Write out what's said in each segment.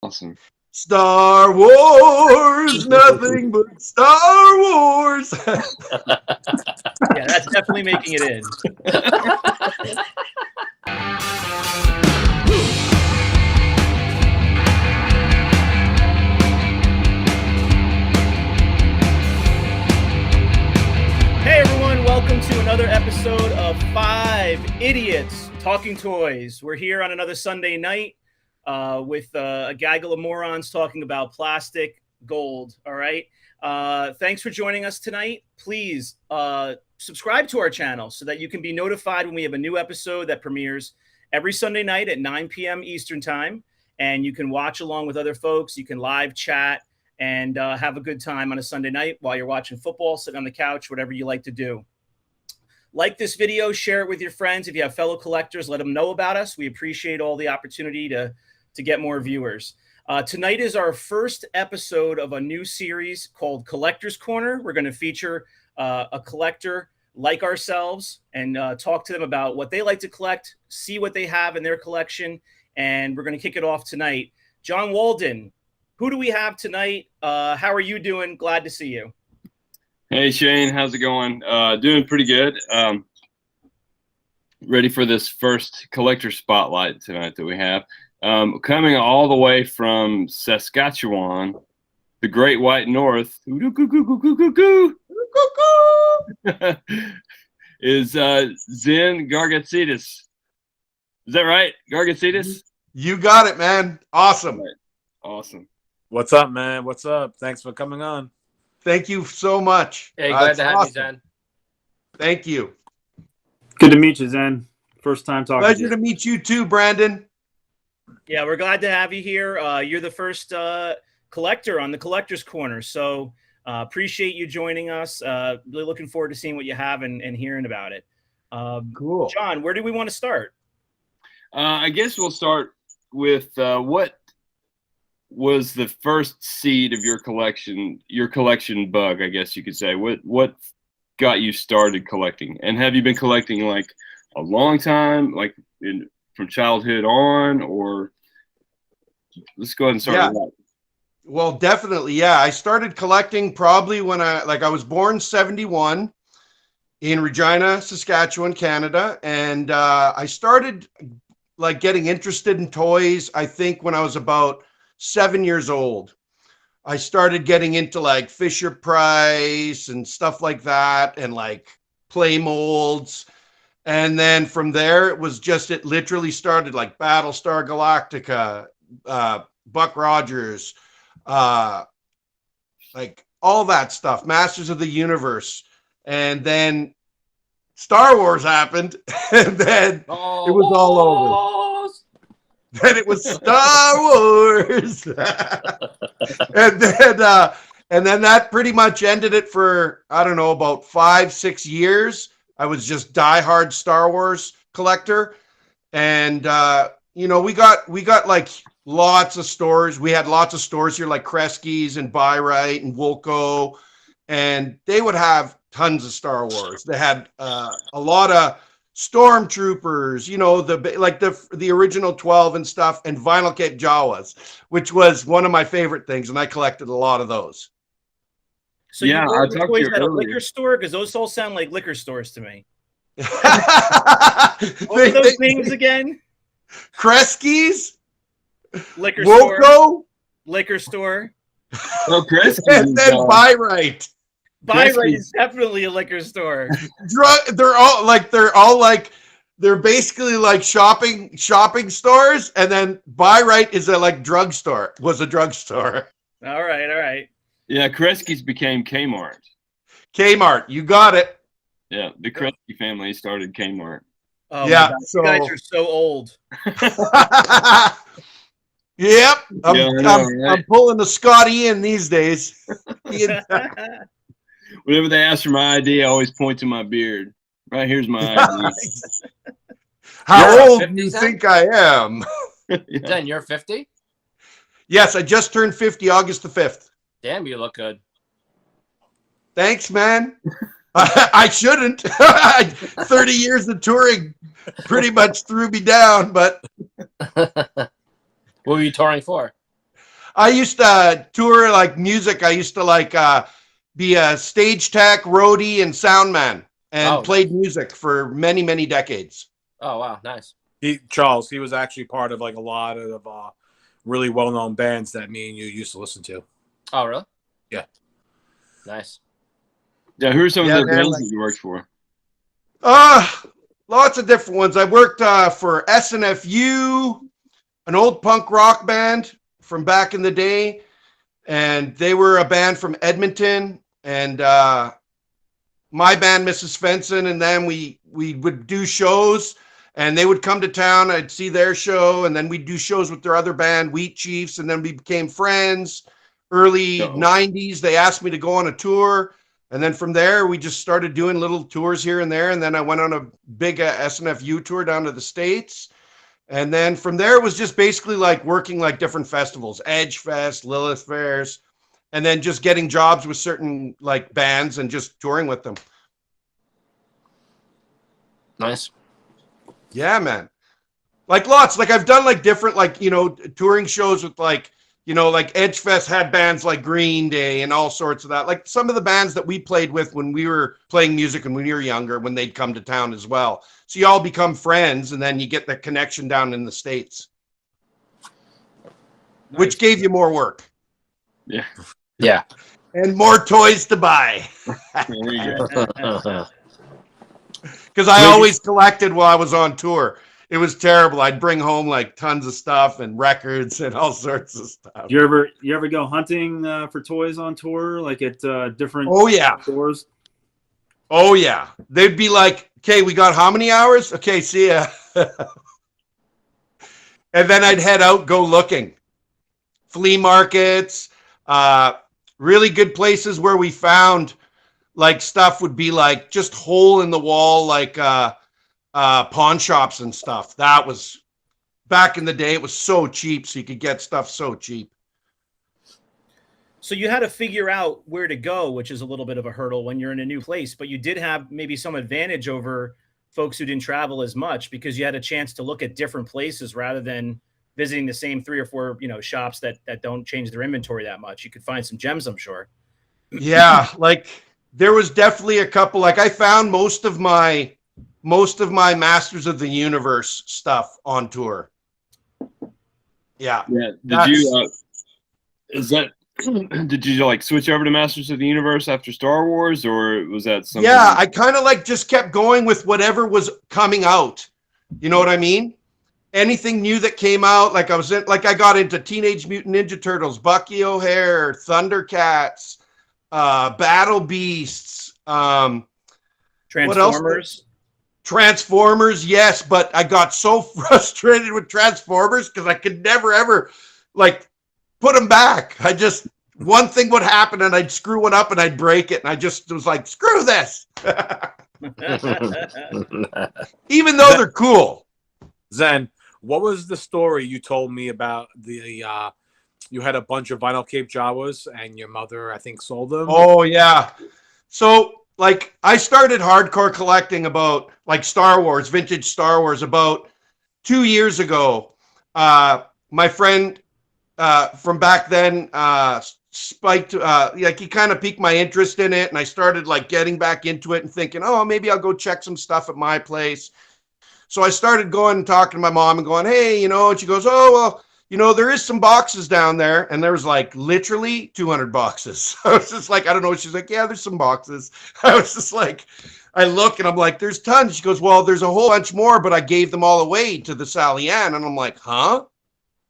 Awesome. Star Wars, nothing but Star Wars. Yeah, that's definitely making it in. Hey everyone, welcome to another episode of 5 Idiots Talking Toys. We're here on another Sunday night with a gaggle of morons talking about plastic gold, all right? Thanks for joining us tonight. Please subscribe to our channel so that you can be notified when we have a new episode that premieres every Sunday night at 9 p.m. Eastern Time. And you can watch along with other folks. You can live chat and have a good time on a Sunday night while you're watching football, sitting on the couch, whatever you like to do. Like this video, share it with your friends. If you have fellow collectors, let them know about us. We appreciate all the opportunity to get more viewers. Tonight is our first episode of a new series called Collector's Corner. We're going to feature a collector like ourselves and talk to them about what they like to collect, see what they have in their collection, and we're going to kick it off tonight. John Walden, who do we have tonight? How are you doing? Glad to see you. Hey, Shane. How's it going? Doing pretty good. Ready for this first collector spotlight tonight that we have. Coming all the way from Saskatchewan, the Great White North, is Xenofon Gargatzidis. Is that right? Gargatzidis? You got it, man. Awesome. Right. Awesome. What's up, man? What's up? Thanks for coming on. Thank you so much. Hey, glad to have you, Zen. Thank you. Good to meet you, Zen. First time talking. Pleasure to meet you too, Brandon. Yeah, we're glad to have you here. You're the first collector on the Collector's Corner, so appreciate you joining us. Really looking forward to seeing what you have and hearing about it. Cool. John, where do we want to start? I guess we'll start with what was the first seed of your collection bug, I guess you could say. What got you started collecting? And have you been collecting like a long time, like from childhood on, or let's go ahead and start with that. Well, definitely, yeah. I started collecting probably when I was born 71 in Regina, Saskatchewan, Canada, and I started like getting interested in toys, I think when I was about 7 years old. I started getting into like Fisher Price and stuff like that, and like play molds. And then from there, it literally started like Battlestar Galactica, Buck Rogers, like all that stuff, Masters of the Universe. And then Star Wars happened, and then it was all over. Then it was Star Wars. and then that pretty much ended it for, I don't know, about 5-6 years. I was just diehard Star Wars collector. And, we got like lots of stores. We had lots of stores here like Kresge's and Buy Right and Woolco. And they would have tons of Star Wars. They had a lot of Stormtroopers, the original 12 and stuff, and vinyl cape Jawas, which was one of my favorite things. And I collected a lot of those. So yeah, you I talked to you at a earlier. liquor store? Because those all sound like liquor stores to me. What were those names again? Kresge's, liquor Woolco, store, liquor store. Oh, Chris, and then Buy Right. Buy Right is definitely a liquor store. They're basically like shopping stores, and then Buy Right is a drugstore. Was a drugstore. All right. Yeah, Kresge's became Kmart. Kmart, you got it. Yeah, the Kresge family started Kmart. Oh, yeah, you guys are so old. Yep, I'm right? pulling the Scotty in these days. Whenever they ask for my ID, I always point to my beard. Right here's my ID. How old do you think I am? Zen, you're 50? Yes, I just turned 50 August the 5th. Damn, you look good. Thanks, man. I shouldn't. 30 years of touring pretty much threw me down, but What were you touring for? I used to tour like music. I used to like be a stage tech, roadie, and sound man, and played music for many, many decades. Oh wow, nice. He was actually part of like a lot of really well-known bands that me and you used to listen to. Oh really? Yeah. Nice. Yeah, who are some of the man, bands that you worked for? Lots of different ones. I worked for SNFU, an old punk rock band from back in the day, and they were a band from Edmonton. And my band, Mrs. Fenson, and then we would do shows, and they would come to town. I'd see their show, and then we'd do shows with their other band, Wheat Chiefs, and then we became friends. Early 90s, they asked me to go on a tour. And then from there, we just started doing little tours here and there. And then I went on a big SNFU tour down to the States. And then from there, it was just basically like working like different festivals, Edge Fest, Lilith Fairs, and then just getting jobs with certain like bands and just touring with them. Nice. Yeah, man. Like lots, like I've done like different, like, you know, touring shows with like, you know, like Edge Fest had bands like Green Day and all sorts of that. Like some of the bands that we played with when we were playing music and when we were younger, when they'd come to town as well. So you all become friends, and then you get that connection down in the States, which gave you more work. Yeah. Yeah. And more toys to buy. There you go. Because I always collected while I was on tour. It was terrible. I'd bring home like tons of stuff and records and all sorts of stuff. You ever go hunting for toys on tour, like at different stores? Oh yeah. They'd be like, okay, we got how many hours? Okay, see ya. And then I'd head out, go looking. Flea markets, really good places where we found like stuff would be like just hole in the wall, like pawn shops and stuff. That was back in the day. It was so cheap, so you could get stuff so cheap. So you had to figure out where to go, which is a little bit of a hurdle when you're in a new place, but you did have maybe some advantage over folks who didn't travel as much because you had a chance to look at different places rather than visiting the same 3 or 4, you know, shops that don't change their inventory that much. You could find some gems, I'm sure. Yeah, like there was definitely a couple. Like I found most of my Masters of the Universe stuff on tour. Yeah. Yeah. Did you? Did you like switch over to Masters of the Universe after Star Wars, or was that something? Yeah, I kind of like just kept going with whatever was coming out. You know what I mean? Anything new that came out, like I got into Teenage Mutant Ninja Turtles, Bucky O'Hare, Thundercats, Battle Beasts, Transformers. Transformers, yes, but I got so frustrated with Transformers because I could never ever like put them back. One thing would happen and I'd screw one up and I'd break it, and I just was like, screw this. Even though they're cool. Zen, what was the story you told me about the you had a bunch of vinyl Cape Jawas and your mother, I think, sold them? Oh yeah. So like I started hardcore collecting about like Star Wars, vintage Star Wars about 2 years ago. My friend from back then spiked like he kind of piqued my interest in it, and I started like getting back into it and thinking, oh, maybe I'll go check some stuff at my place. So I started going and talking to my mom and going, hey, you know, and she goes, oh, well, you know, there is some boxes down there. And there was like literally 200 boxes. I was just like, I don't know. She's like, yeah, there's some boxes. I was just like, I look and I'm like, there's tons. She goes, well, there's a whole bunch more, but I gave them all away to the Sally Ann. And I'm like, huh?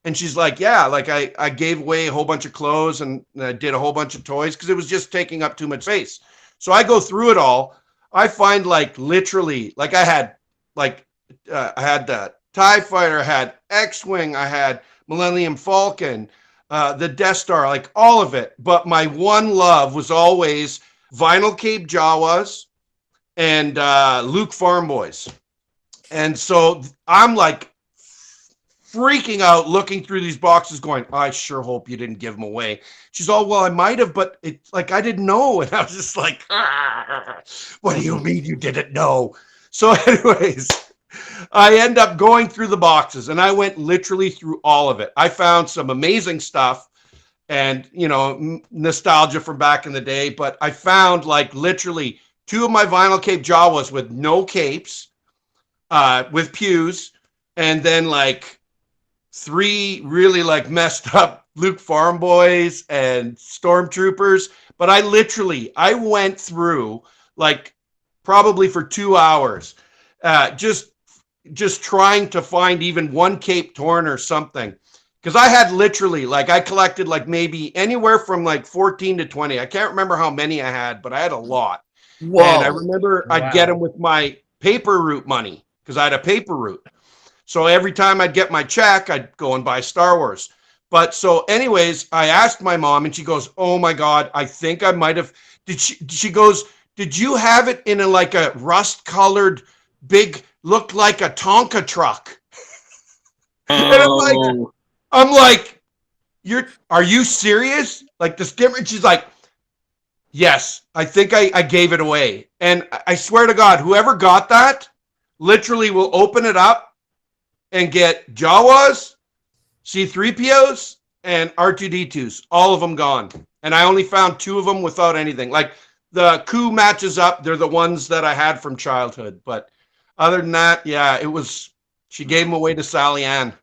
And she's like, yeah, like I gave away a whole bunch of clothes and I did a whole bunch of toys because it was just taking up too much space. So I go through it all. I find like literally, like I had the TIE Fighter, I had X-Wing, I had Millennium Falcon, the Death Star, like all of it. But my one love was always vinyl Cape Jawas and Luke Farm Boys. And so I'm like freaking out looking through these boxes going, I sure hope you didn't give them away. She's all, well, I might have, but it's like I didn't know. And I was just like, what do you mean you didn't know? So anyways, I end up going through the boxes, and I went literally through all of it. I found some amazing stuff. and nostalgia from back in the day. But I found like literally 2 of my vinyl cape Jawas with no capes, with pews, and then like 3 really like messed up Luke Farm Boys and Stormtroopers. But I went through like probably for 2 hours, just trying to find even one cape torn or something. Because I had literally, like, I collected like maybe anywhere from like 14 to 20. I can't remember how many I had, but I had a lot. Whoa. And I remember I'd get them with my paper route money, because I had a paper route. So every time I'd get my check, I'd go and buy Star Wars. But so anyways, I asked my mom, and she goes, oh my God, I think I might have, she goes, did you have it in like a rust colored big, looked like a Tonka truck? And I'm like, are you serious? Like this difference? She's like, yes, I think I gave it away. And I swear to God, whoever got that literally will open it up and get Jawas, C-3POs, and R2-D2s, all of them gone. And I only found 2 of them without anything. Like the coup matches up. They're the ones that I had from childhood. But other than that, yeah, she gave them away to Sally Ann.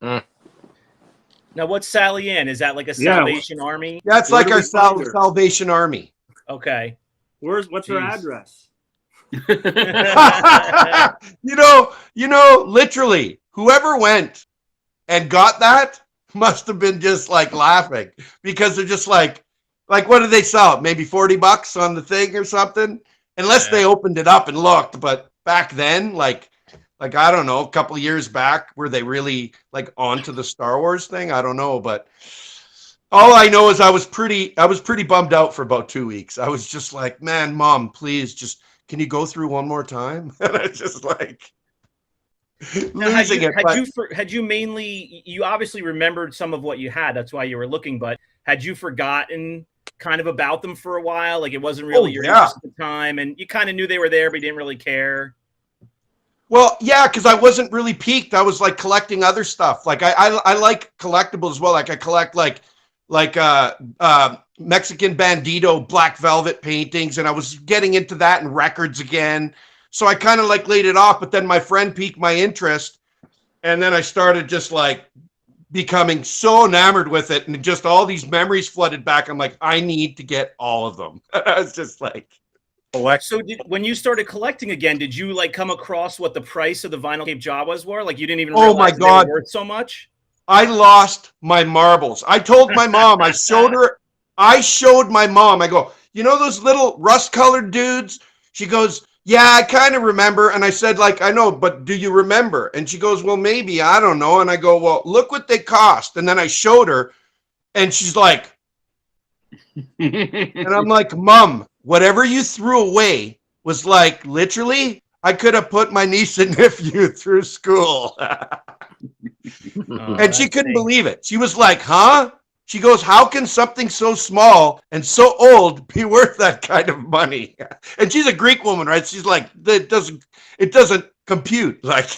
Now, what's Sally Ann? Is that like a Salvation Army? That's like our Salvation Army. Okay. What's her address? Literally, whoever went and got that must have been just like laughing, because they're just like what did they sell? Maybe $40 on the thing or something, unless they opened it up and looked. But back then, like I don't know, a couple of years back, were they really like onto the Star Wars thing? I don't know, but all I know is I was pretty bummed out for about 2 weeks. I was just like, man, Mom, please, just can you go through one more time? And I just like losing it. Had you mainly, you obviously remembered some of what you had, that's why you were looking, but had you forgotten kind of about them for a while? Like it wasn't really your interest at the time, and you kind of knew they were there, but you didn't really care. Well, yeah, because I wasn't really peaked. I was like collecting other stuff. Like I like collectibles as well. Like I collect like Mexican Bandito black velvet paintings, and I was getting into that and records again. So I kind of like laid it off, but then my friend piqued my interest, and then I started just like becoming so enamored with it, and just all these memories flooded back. I'm like, I need to get all of them. I was just like. So when you started collecting again, did you like come across what the price of the vinyl cape Jawas were? Like you didn't even realize they were worth so much? I lost my marbles. I told my mom, I showed my mom, I go, you know those little rust-colored dudes? She goes, yeah, I kind of remember. And I said, like, I know, but do you remember? And she goes, well, maybe, I don't know. And I go, well, look what they cost. And then I showed her, and she's like, and I'm like, Mom, whatever you threw away was like, literally, I could have put my niece and nephew through school. And she couldn't believe it. She was like, huh? She goes, how can something so small and so old be worth that kind of money? And she's a Greek woman, right? She's like, it doesn't compute. Like,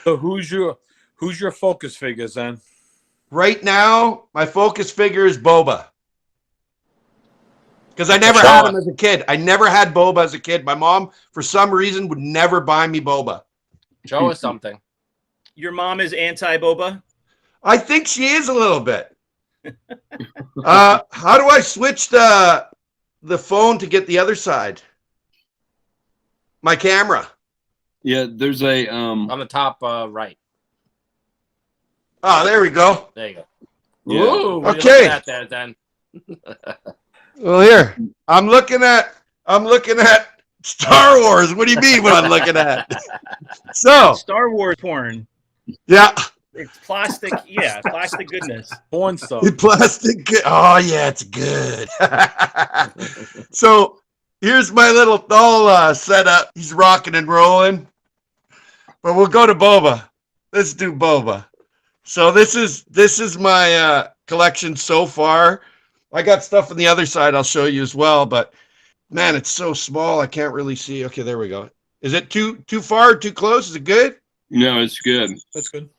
so who's your focus figures then? Right now, my focus figure is Boba. Because I never had him as a kid. I never had Boba as a kid. My mom, for some reason, would never buy me Boba. Show us something. Your mom is anti-Boba? I think she is a little bit. How do I switch the phone to get the other side? My camera. Yeah, there's a on the top right. Oh, there we go. There you go. Yeah. Ooh, okay. At there, then. Well, here I'm looking at Star Wars. What do you mean? What I'm looking at? So Star Wars porn. Yeah. It's plastic. Yeah, plastic goodness. Porn stuff. Plastic. Oh yeah, it's good. So here's my little doll setup. He's rocking and rolling. But we'll go to Boba. Let's do Boba. So this is my collection so far. I got stuff on the other side I'll show you as well, but man, it's so small I can't really see. Okay, there we go. Is it too far, too close? Is it good? No, it's good. That's good.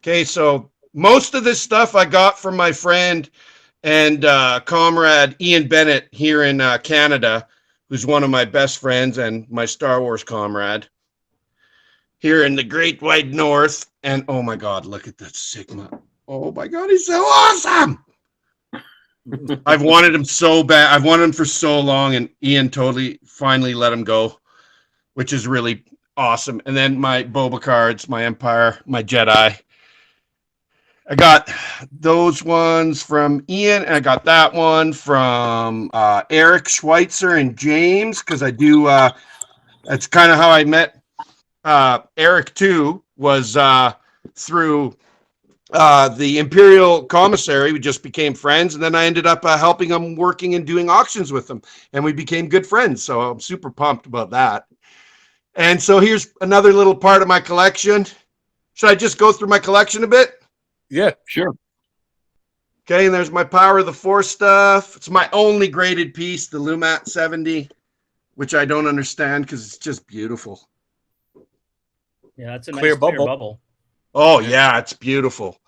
Okay, so most of this stuff I got from my friend and comrade Ian Bennett here in Canada, who's one of my best friends and my Star Wars comrade here in the Great White North. And oh my God, look at that Sigma. Oh my God, he's so awesome. I've wanted him so bad. I've wanted him for so long, and Ian totally finally let him go, which is really awesome. And then my Boba cards, my Empire, my Jedi. I got those ones from Ian, and I got that one from Eric Schweitzer and James, because I do. That's kind of how I met Eric too. Was through the Imperial Commissary. We just became friends, and then I ended up helping him, working and doing auctions with him, and we became good friends. So I'm super pumped about that. And so here's another little part of my collection. Should I just go through my collection a bit? Yeah, Sure. Okay, and there's my Power of the Force stuff. It's my only graded piece, the Lumat 70, which I don't understand because it's just beautiful. Yeah, that's a Clear nice clear bubble. bubble. Oh, yeah, it's beautiful.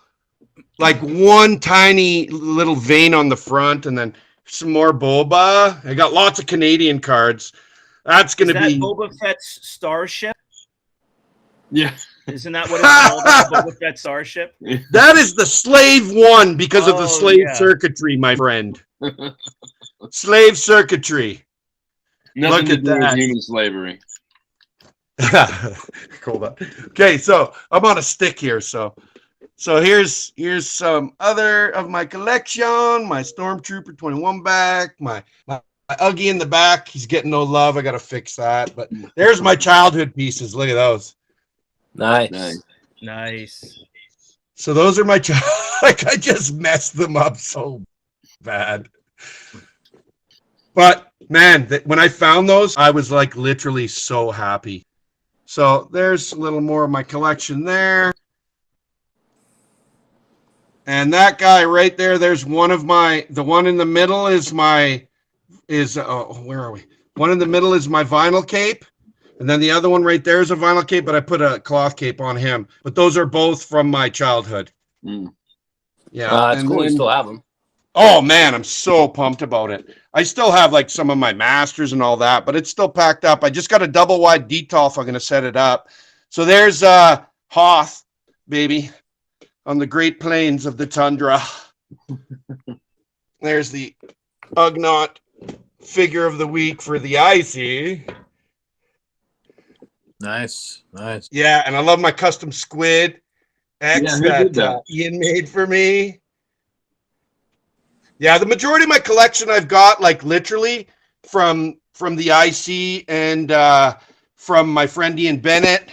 Like one tiny little vein on the front, and then some more Boba. I got lots of Canadian cards. That's going Is to that be... Boba Fett's starship? Yeah. Isn't that what it's called? Boba Fett starship? That is the Slave One because of the Oh, slave yeah. circuitry, my friend. Slave circuitry. Nothing Look to at do with that. human slavery. Hold on. Okay, so I'm on a stick here. So here's some other of my collection. My Stormtrooper 21 back. My Uggy in the back. He's getting no love. I gotta fix that. But there's my childhood pieces. Look at those. Nice. Nice. So those are my like I just messed them up so bad. But man, when I found those, I was like literally so happy. So there's a little more of my collection there. And that guy right there, there's one of the one in the middle is where are we? One in the middle is my vinyl cape. And then the other one right there is a vinyl cape, but I put a cloth cape on him. But those are both from my childhood. Mm. Yeah. It's cool you still have them. Oh man, I'm so pumped about it. I still have like some of my masters and all that, but it's still packed up. I just got a double wide detail if I'm going to set it up. So there's Hoth, baby, on the Great Plains of the Tundra. There's the Ugnaught figure of the week for the Icy. Nice. Yeah, and I love my custom squid X that Ian made for me. Yeah, the majority of my collection I've got like literally from the IC and from my friend Ian Bennett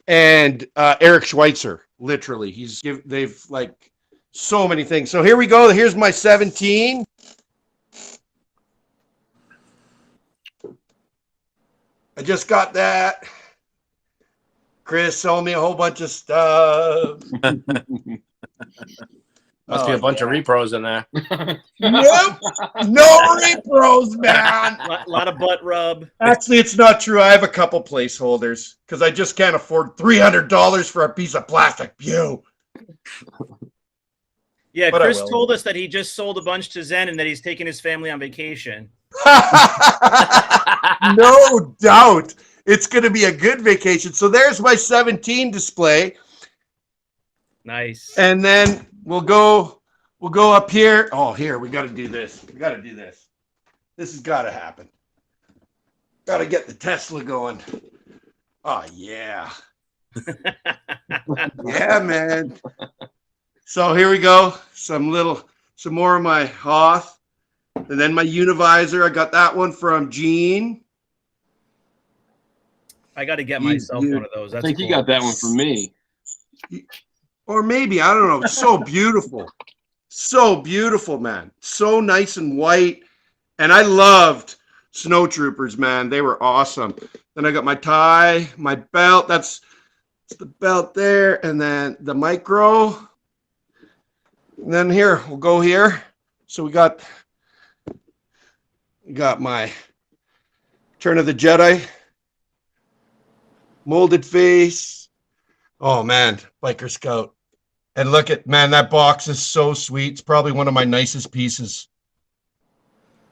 and Eric Schweitzer. Literally, they've like so many things. So here we go. Here's my 17. I just got that. Chris sold me a whole bunch of stuff. Must be a bunch of repros in there. Nope. No repros, man. A lot of butt rub. Actually, it's not true. I have a couple placeholders because I just can't afford $300 for a piece of plastic. Pew. Yeah, But Chris told us that he just sold a bunch to Zen and that he's taking his family on vacation. No doubt. It's going to be a good vacation. So there's my 17 display. Nice. And then we'll go up here. Oh, here, we got to do this. This has got to happen. Got to get the Tesla going. Oh, yeah. Yeah, man. So here we go. Some more of my Hoth. And then my Univisor. I got that one from Gene. I got to get myself one of those. That's I think cool. you got that one from me. Or maybe, I don't know. It's so beautiful. So beautiful, man. So nice and white. And I loved Snow Troopers, man. They were awesome. Then I got my tie, my belt. That's the belt there. And then the micro. And then here, we'll go here. So we got my Return of the Jedi. molded face. Oh man, Biker Scout. And look at, man, that box is so sweet. It's probably one of my nicest pieces.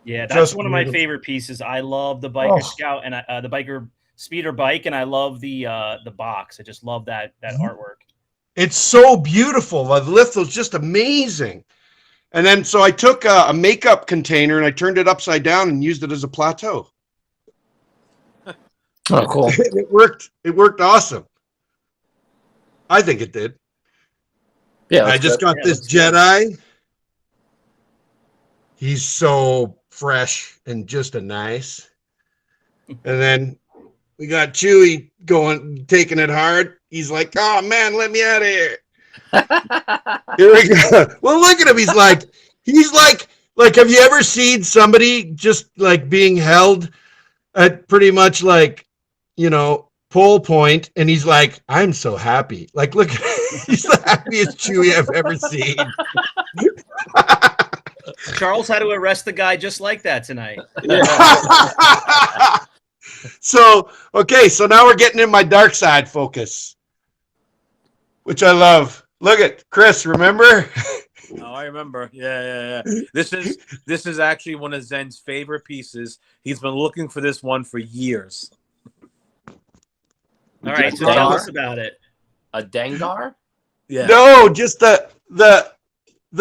Yeah, that's Just one of my beautiful. favorite pieces. I love the Biker Scout and the Biker Speeder bike, and I love the box. I just love that artwork. It's so beautiful. The litho's just amazing. And then so I took a makeup container and I turned it upside down and used it as a plateau. Oh, cool. It worked. It worked awesome. I think it did. Yeah, I just got this Jedi. He's so fresh and just a nice. And then we got Chewie taking it hard. He's like, "Oh man, let me out of here." Here we go. Well, look at him. He's like, have you ever seen somebody just like being held at pretty much like, pole point? And he's like, "I'm so happy." Like, look, he's the happiest Chewie I've ever seen. Charles had to arrest the guy just like that tonight. So now we're getting in my dark side focus, which I love. Look at Chris, remember? Oh, I remember. Yeah. This is actually one of Zen's favorite pieces. He's been looking for this one for years. All right, so tell us about it. A Dengar? Yeah. No, just the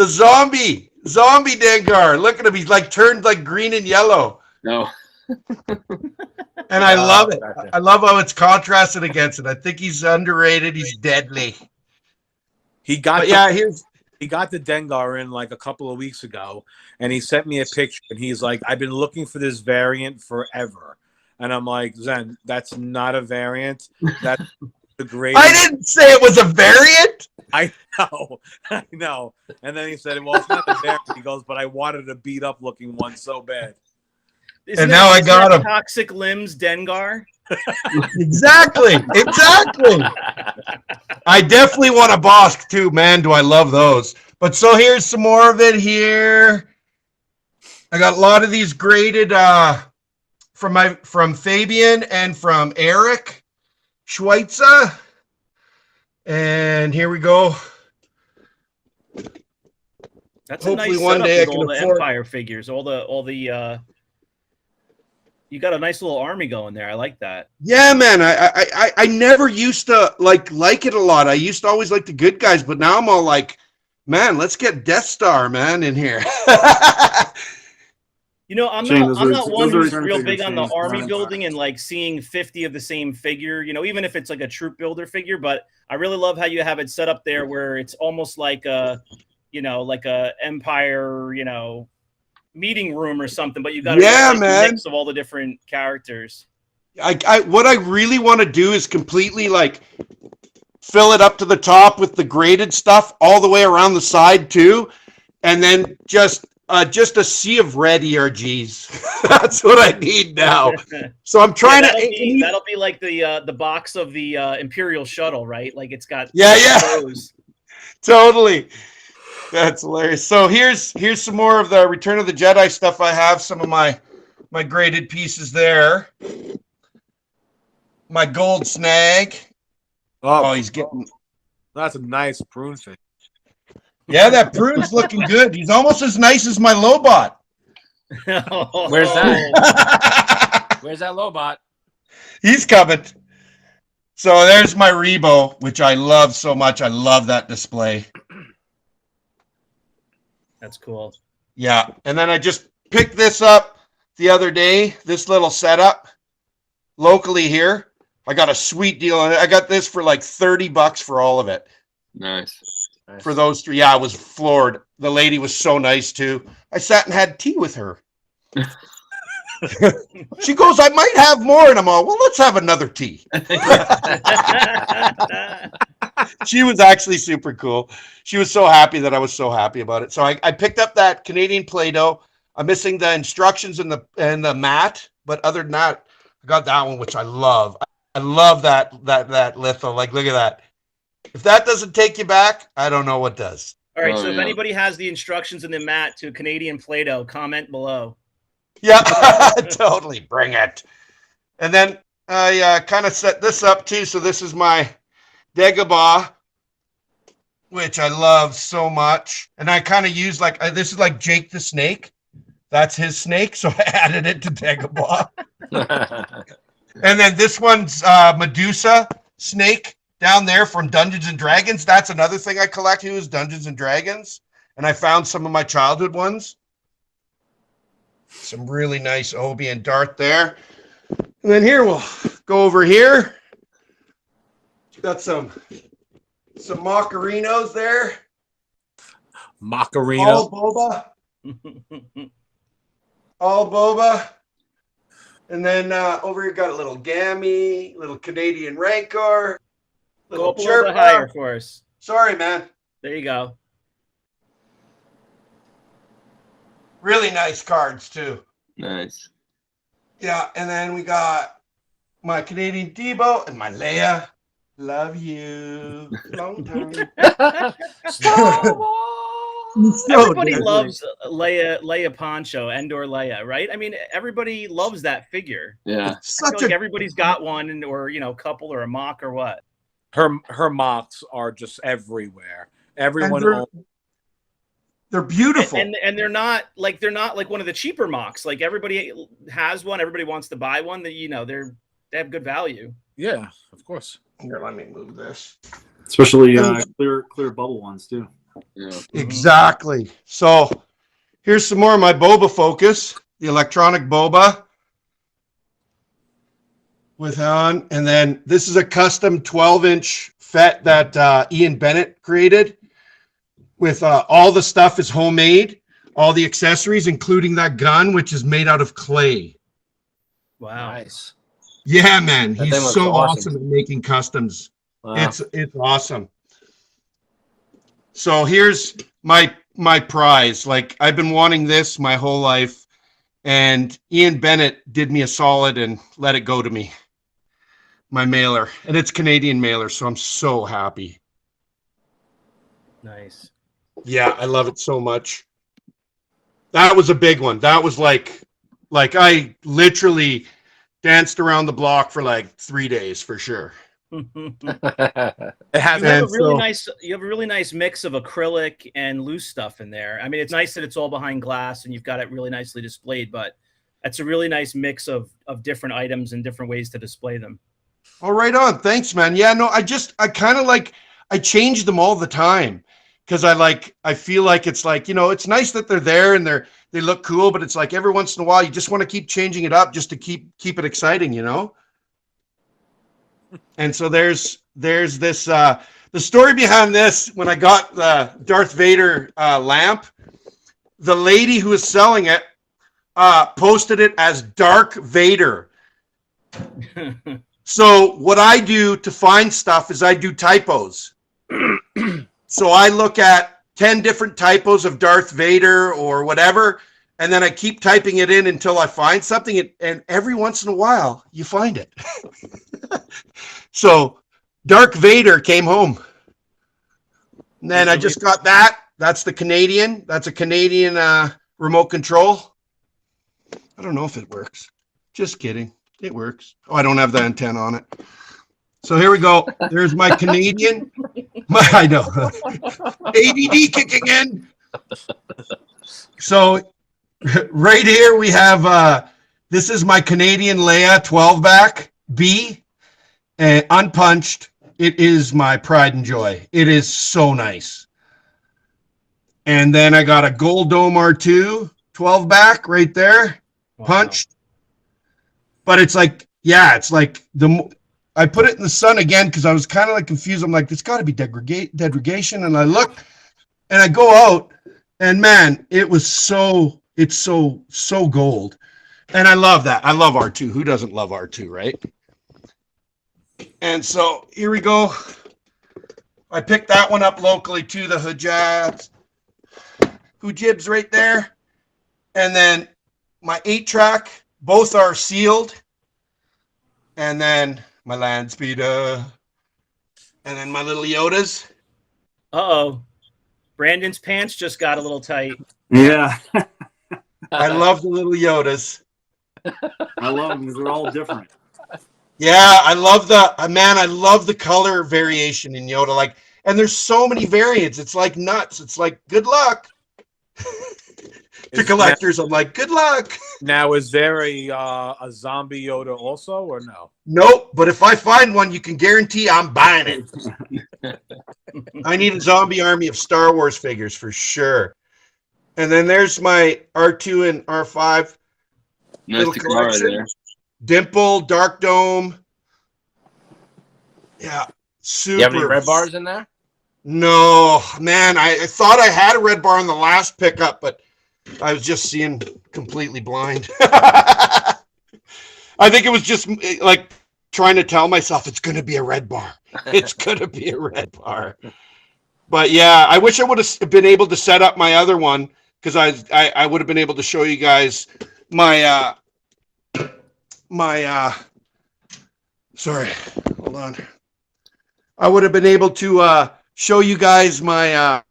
zombie Dengar. Look at him. He's like turned like green and yellow. No. And I love it. I love how it's contrasted against it. I think he's underrated. He's deadly. He got the Dengar in like a couple of weeks ago, and he sent me a picture, and he's like, "I've been looking for this variant forever." And I'm like, "Zen, that's not a variant. That's the greatest." I didn't say it was a variant. I know. And then he said, "Well, it's not a variant." He goes, "But I wanted a beat up looking one so bad." Isn't now I got him. Toxic Limbs Dengar. Exactly. I definitely want a Bosk too, man. Do I love those? But so here's some more of it here. I got a lot of these graded from Fabian and from Eric Schweitzer. And here we go. That's hopefully a nice one day I can all the Empire figures, all the you got a nice little army going there. I like that. Yeah, man. I never used to like it a lot. I used to always like the good guys, but now I'm all like, man, let's get Death Star, man, in here. I'm not one who's real big on the army building and like seeing 50 of the same figure, even if it's like a troop builder figure, but I really love how you have it set up there where it's almost like a Empire, meeting room or something, but you got a mix of all the different characters. What I really want to do is completely like fill it up to the top with the graded stuff all the way around the side too, and then just a sea of red ERGs. That's what I need now. So I'm trying that'll be like the box of the Imperial shuttle, right? Like it's got totally. That's hilarious. So here's some more of the Return of the Jedi stuff. I have some of my graded pieces there. My gold snag. Oh, he's getting. That's a nice prune fish. Yeah, that prune's looking good. He's almost as nice as my Lobot. Where's that? Where's that Lobot? He's coming. So there's my Rebo, which I love so much. I love that display. That's cool. Yeah. And then I just picked this up the other day, this little setup locally here. I got a sweet deal on it. I got this for like $30 for all of it. Nice. For those three. Yeah, I was floored. The lady was so nice too. I sat and had tea with her. She goes, "I might have more." And I'm all, "Well, let's have another tea." She was actually super cool. She was so happy that I was so happy about it. So I picked up that Canadian Play-Doh. I'm missing the instructions and the mat, but other than that, I got that one, which I love. I love that litho. Like, look at that. If that doesn't take you back, I don't know what does. All right, so if anybody has the instructions in the mat to Canadian Play-Doh, comment below. Yeah, totally. Bring it. And then I kind of set this up too. So this is my Dagobah, which I love so much. And I kind of use like, this is like Jake the Snake. That's his snake. So I added it to Dagobah. And then this one's Medusa snake down there from Dungeons and Dragons. That's another thing I collect too, is Dungeons and Dragons. And I found some of my childhood ones. Some really nice Obi and Dart there. And then here we'll go over here. Got some Macarinos there. Macarena. All Boba. All Boba. And then over here got a little Gammy, little Canadian Rancor. Go up a little bit higher for us. Sorry, man. There you go. Really nice cards too. Nice. Yeah, and then we got my Canadian Debo and my Leia. Love you. Long time. Everybody loves Leia Poncho, Endor Leia, right? I mean, everybody loves that figure. Yeah. I feel like everybody's got one, or a couple, or a mock, or what. Her mocks are just everywhere. Everyone. They're beautiful, and they're not like one of the cheaper mocks. Like everybody has one, everybody wants to buy one. That they have good value. Yeah, of course. Here, let me move this. Especially clear bubble ones too. Yeah. Exactly. So here's some more of my Boba Focus, the electronic Boba with on, and then this is a custom 12-inch Fett that Ian Bennett created. With all the stuff is homemade, all the accessories, including that gun, which is made out of clay. Wow. Nice. Yeah, man. He's so awesome at making customs. Wow. It's awesome. So here's my prize. Like, I've been wanting this my whole life, and Ian Bennett did me a solid and let it go to me. My mailer. And it's Canadian mailer, so I'm so happy. Nice. Yeah, I love it so much. That was a big one. That was like I literally danced around the block for like 3 days for sure. It has you have a really nice mix of acrylic and loose stuff in there. I mean, it's nice that it's all behind glass and you've got it really nicely displayed, but that's a really nice mix of different items and different ways to display them. Oh, right on. Thanks, man. Yeah, no, I kind of I change them all the time. Because I feel like it's like, it's nice that they're there and they look cool, but it's like every once in a while you just want to keep changing it up just to keep it exciting, And so there's this the story behind this. When I got the Darth Vader lamp, the lady who was selling it posted it as Dark Vader. So what I do to find stuff is I do typos. So I look at 10 different typos of Darth Vader or whatever, and then I keep typing it in until I find something, and every once in a while, you find it. So Dark Vader came home. And then I just got that. That's the Canadian. That's a Canadian remote control. I don't know if it works. Just kidding. It works. Oh, I don't have the antenna on it. So here we go. There's my Canadian. I know. ADD kicking in. So right here we have, this is my Canadian Leia 12-back B, unpunched. It is my pride and joy. It is so nice. And then I got a Gold Dome R2 12-back right there, punched. But it's like, I put it in the sun again because I was kind of confused. I'm like, it's got to be degradation. And I look and I go out and man, it's so gold. And I love that. I love R2. Who doesn't love R2, right? And so here we go. I picked that one up locally too, the Hujibs right there. And then my 8-track, both are sealed. And then my land speeder, and then my little Yodas. Uh-oh. Brandon's pants just got a little tight. Yeah. I love the little Yodas. I love them because they're all different. Yeah, I love I love the color variation in Yoda. Like, and there's so many variants. It's like nuts. It's like good luck to collectors. I'm like, good luck. Now, is there a zombie Yoda also, or no? Nope. But if I find one, you can guarantee I'm buying it. I need a zombie army of Star Wars figures for sure. And then there's my R2 and R5 little collection. There. Dimple, Dark Dome. Yeah, super. You have any red bars in there? No, man. I thought I had a red bar in the last pickup, but I was just seeing completely blind. I think it was just like trying to tell myself it's going to be a red bar. It's going to be a red bar. But yeah, I wish I would have been able to set up my other one, because I would have been able to show you guys my sorry, hold on. I would have been able to show you guys my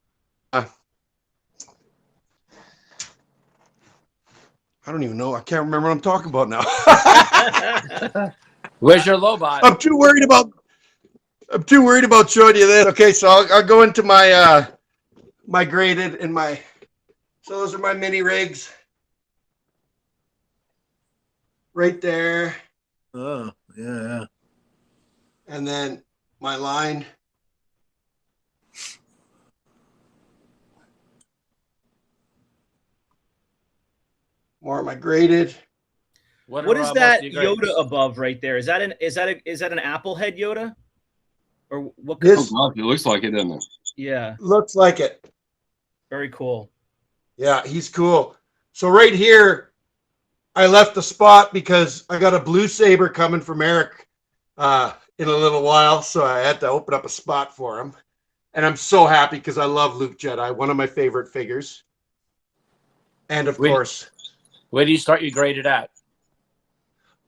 I don't even know. I can't remember what I'm talking about now. Where's your Lobot? I'm too worried about showing you that. Okay, so I'll go into my my graded and my. So those are my mini rigs. Right there. Oh, yeah. And then my line. More of my graded. What is that Yoda above right there? Is that an Apple head Yoda? Or what? It looks like it, doesn't it? Yeah. Looks like it. Very cool. Yeah, he's cool. So right here, I left the spot because I got a blue saber coming from Eric in a little while, so I had to open up a spot for him. And I'm so happy because I love Luke Jedi, one of my favorite figures. And of course, where do you start your graded at?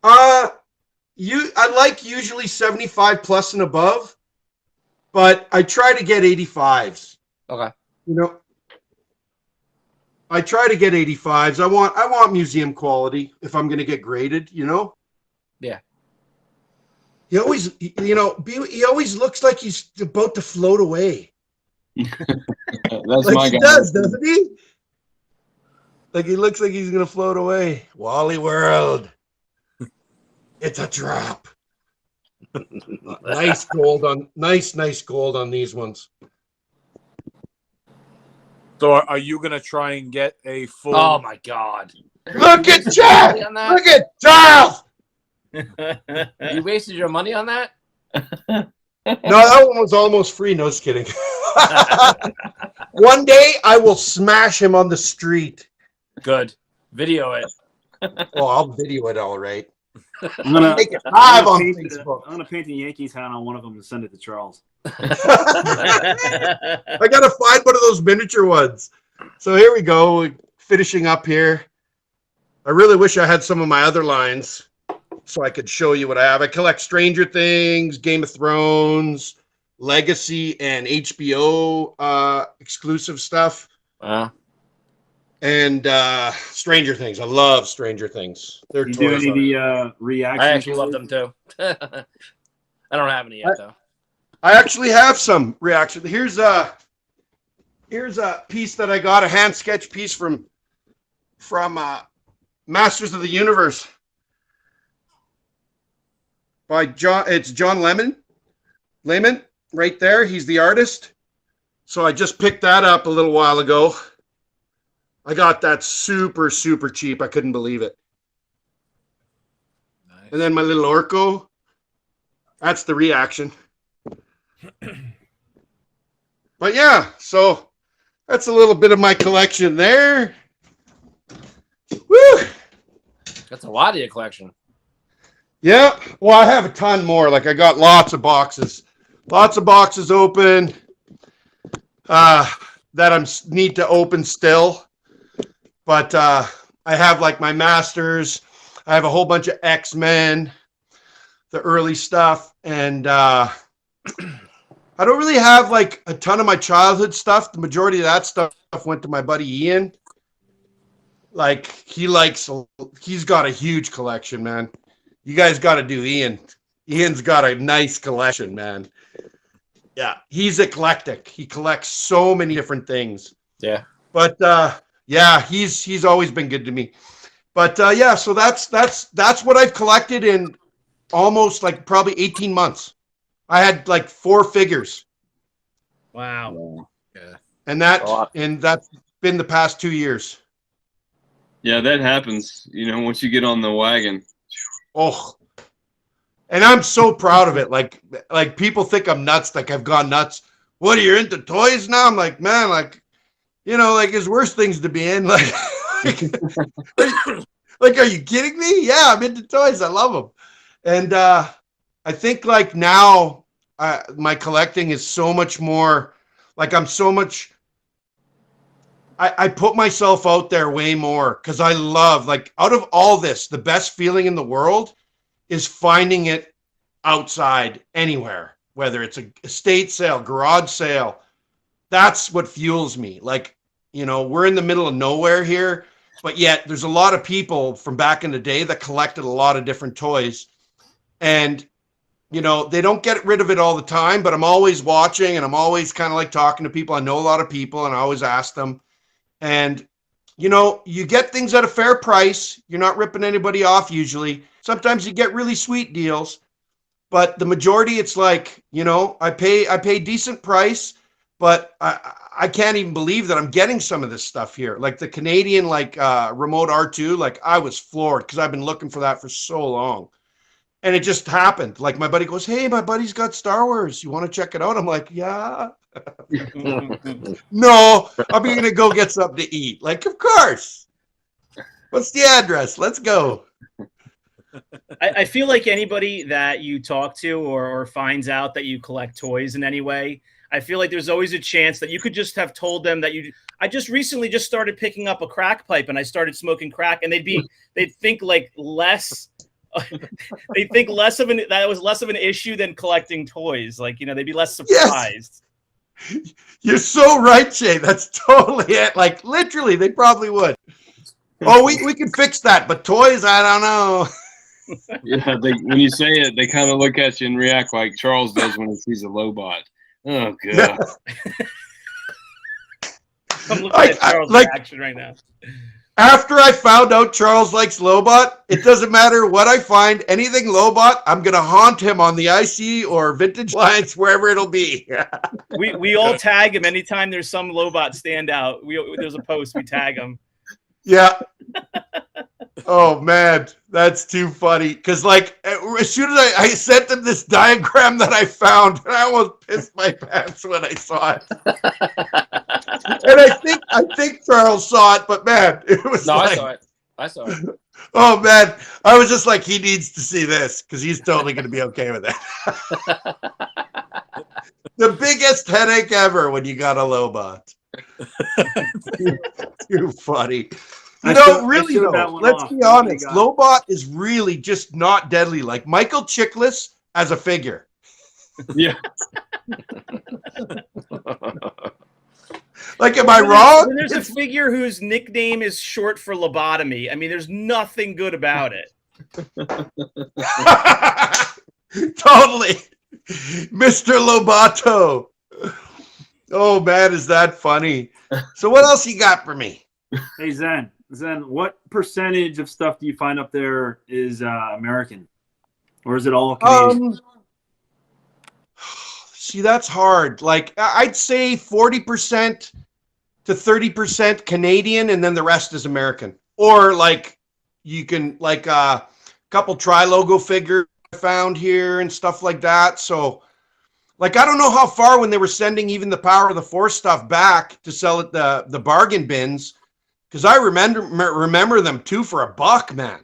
I like usually 75 plus and above, but I try to get 85s. Okay. You know, I try to get 85s. I want museum quality if I'm going to get graded, you know? Yeah. He always, he always looks like he's about to float away. That's like my he guy. does, doesn't he? Like he looks like he's going to float away. Wally World. It's a drop. Nice gold on these ones. So are you going to try and get a full... Oh, my God. Look at Charles! Look at Charles! You wasted your money on that? No, that one was almost free. No, just kidding. One day I will smash him on the street. Good. Video it. Oh, I'll video it all right. I'm gonna make it live on Facebook. I'm gonna paint a Yankees hat on one of them and send it to Charles. I gotta find one of those miniature ones. So here we go, finishing up here. I really wish I had some of my other lines so I could show you what I have. I collect Stranger Things, Game of Thrones, Legacy, and HBO exclusive stuff. And Stranger Things. I love Stranger Things. They're you do any of the reactions? I actually love them too. I don't have any yet though. I actually have some reaction. Here's a piece that I got, a hand sketch piece from Masters of the Universe by John. It's John Lemon right there. He's the artist. So I just picked that up a little while ago. I got that super, super cheap. I couldn't believe it. Nice. And then my little Orko. That's the reaction. But yeah, so that's a little bit of my collection there. Woo! That's a lot of your collection. Yeah. Well, I have a ton more. Like I got lots of boxes open that I need to open still. But I have like my Masters. I have a whole bunch of X-Men, the early stuff. And I don't really have like a ton of my childhood stuff. The majority of that stuff went to my buddy Ian. Like he's got a huge collection, man. You guys got to do Ian. Ian's got a nice collection, man. Yeah, he's eclectic. He collects so many different things. Yeah. But yeah, he's always been good to me. But yeah, so that's what I've collected in almost like probably 18 months. I had like 4 figures. Wow. Yeah. And that's been the past 2 years. Yeah, that happens, once you get on the wagon. Oh. And I'm so proud of it. Like people think I'm nuts, like I've gone nuts. What, are you into toys now? I'm like, man, like, like there's worse things to be in. Like, like, are you kidding me? Yeah, I'm into toys. I love them. And I think like now my collecting is so much more, like I'm so much, I put myself out there way more because I love, like, out of all this, the best feeling in the world is finding it outside anywhere, whether it's a estate sale, garage sale. That's what fuels me. Like, we're in the middle of nowhere here, but yet there's a lot of people from back in the day that collected a lot of different toys. And, they don't get rid of it all the time, but I'm always watching and I'm always kind of like talking to people. I know a lot of people and I always ask them. And, you get things at a fair price. You're not ripping anybody off usually. Sometimes you get really sweet deals, but the majority it's like, I pay decent price, but I can't even believe that I'm getting some of this stuff here. Like the Canadian, like remote R2, like I was floored because I've been looking for that for so long. And it just happened. Like my buddy goes, hey, my buddy's got Star Wars. You want to check it out? I'm like, yeah. No, I'm going to go get something to eat. Like, of course. What's the address? Let's go. I feel like anybody that you talk to or finds out that you collect toys in any way, I feel like there's always a chance that you could just have told them that I just recently just started picking up a crack pipe and I started smoking crack, and they'd think like less. They think that it was less of an issue than collecting toys. Like, they'd be less surprised. Yes. You're so right, Shay. That's totally it. Like, literally, they probably would. Oh, we can fix that, but toys, I don't know. Yeah, when you say it, they kind of look at you and react like Charles does when he sees a Lobot. Oh, God. Yeah. I'm looking at Charles' reaction right now. After I found out Charles likes Lobot, it doesn't matter what I find, anything Lobot, I'm going to haunt him on the IC or Vintage Alliance, wherever it'll be. we all tag him anytime there's some Lobot standout. There's a post, we tag him. Yeah. Oh, man, that's too funny. Because, like, as soon as I sent him this diagram that I found, and I almost pissed my pants when I saw it. And I think Charles saw it, but, man, it was I saw it. Oh, man, I was just like, he needs to see this because he's totally going to be okay with it. The biggest headache ever when you got a Lobot. Too funny. Really though, let's be honest. Lobot is really just not deadly. Like Michael Chiklis as a figure. Yeah. Like, am I wrong? There's a figure whose nickname is short for lobotomy. I mean, there's nothing good about it. Totally. Mr. Lobato. Oh, man, is that funny. So what else you got for me? Hey, Zen, what percentage of stuff do you find up there is American? Or is it all Canadian? See, that's hard. Like, I'd say 40% to 30% Canadian, and then the rest is American. Or, like, you can, like, a couple Tri-Logo figures found here and stuff like that. So, like, I don't know how far when they were sending even the Power of the Force stuff back to sell at the bargain bins, because I remember them too for $1, man.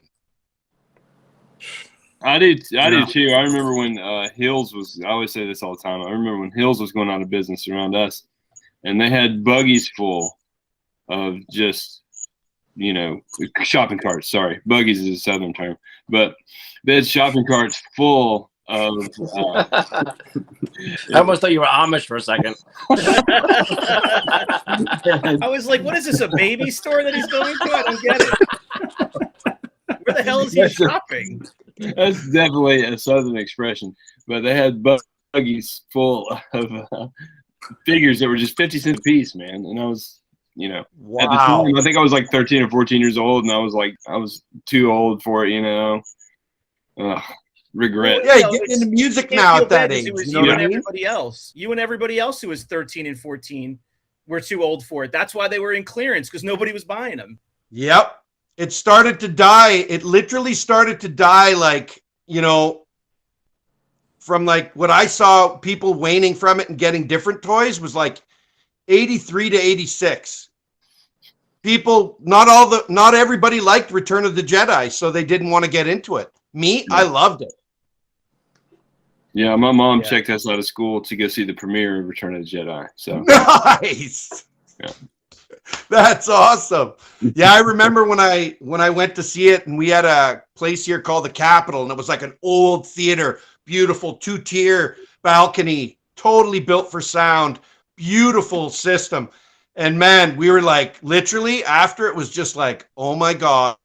I do too. I remember when Hills was. I always say this all the time. I remember when Hills was going out of business around us, and they had buggies full of just, shopping carts. Sorry, buggies is a southern term, but they had shopping carts full of. I almost thought you were Amish for a second. I was like, what is this, a baby store that he's going to? I don't get it. Where the hell is he shopping? That's definitely a Southern expression. But they had buggies full of figures that were just 50 cents a piece, man. And I was, at the time, I think I was like 13 or 14 years old, and I was too old for it, regret. Yeah, getting into music now at that age. You and everybody else. You and everybody else who was 13 and 14 were too old for it. That's why they were in clearance, because nobody was buying them. Yep. It started to die. It literally started to die, like, from like what I saw people waning from it and getting different toys was like 83 to 86. People, not everybody liked Return of the Jedi, so they didn't want to get into it. Me, I loved it. Yeah, my mom checked us out of school to go see the premiere of Return of the Jedi. So nice. Yeah. That's awesome. Yeah, I remember when I went to see it, and we had a place here called the Capitol, and it was like an old theater, beautiful 2-tier balcony, totally built for sound, beautiful system. And man, we were like, literally after it was just like, oh my God,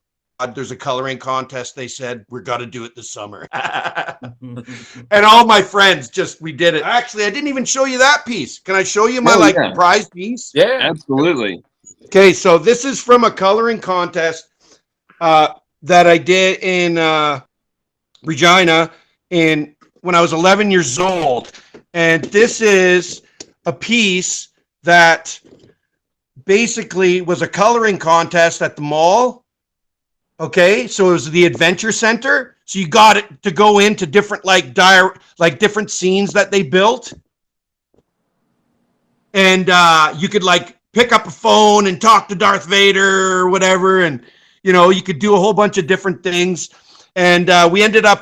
there's a coloring contest. They said, we're going to do it this summer. And all my friends we did it. Actually, I didn't even show you that piece. Can I show you my prize piece? Yeah, absolutely. Okay. So this is from a coloring contest that I did in Regina when I was 11 years old. And this is a piece that basically was a coloring contest at the mall. Okay, so it was the Adventure Center. So you got it to go into different different scenes that they built, and you could like pick up a phone and talk to Darth Vader or whatever, and you could do a whole bunch of different things. And we ended up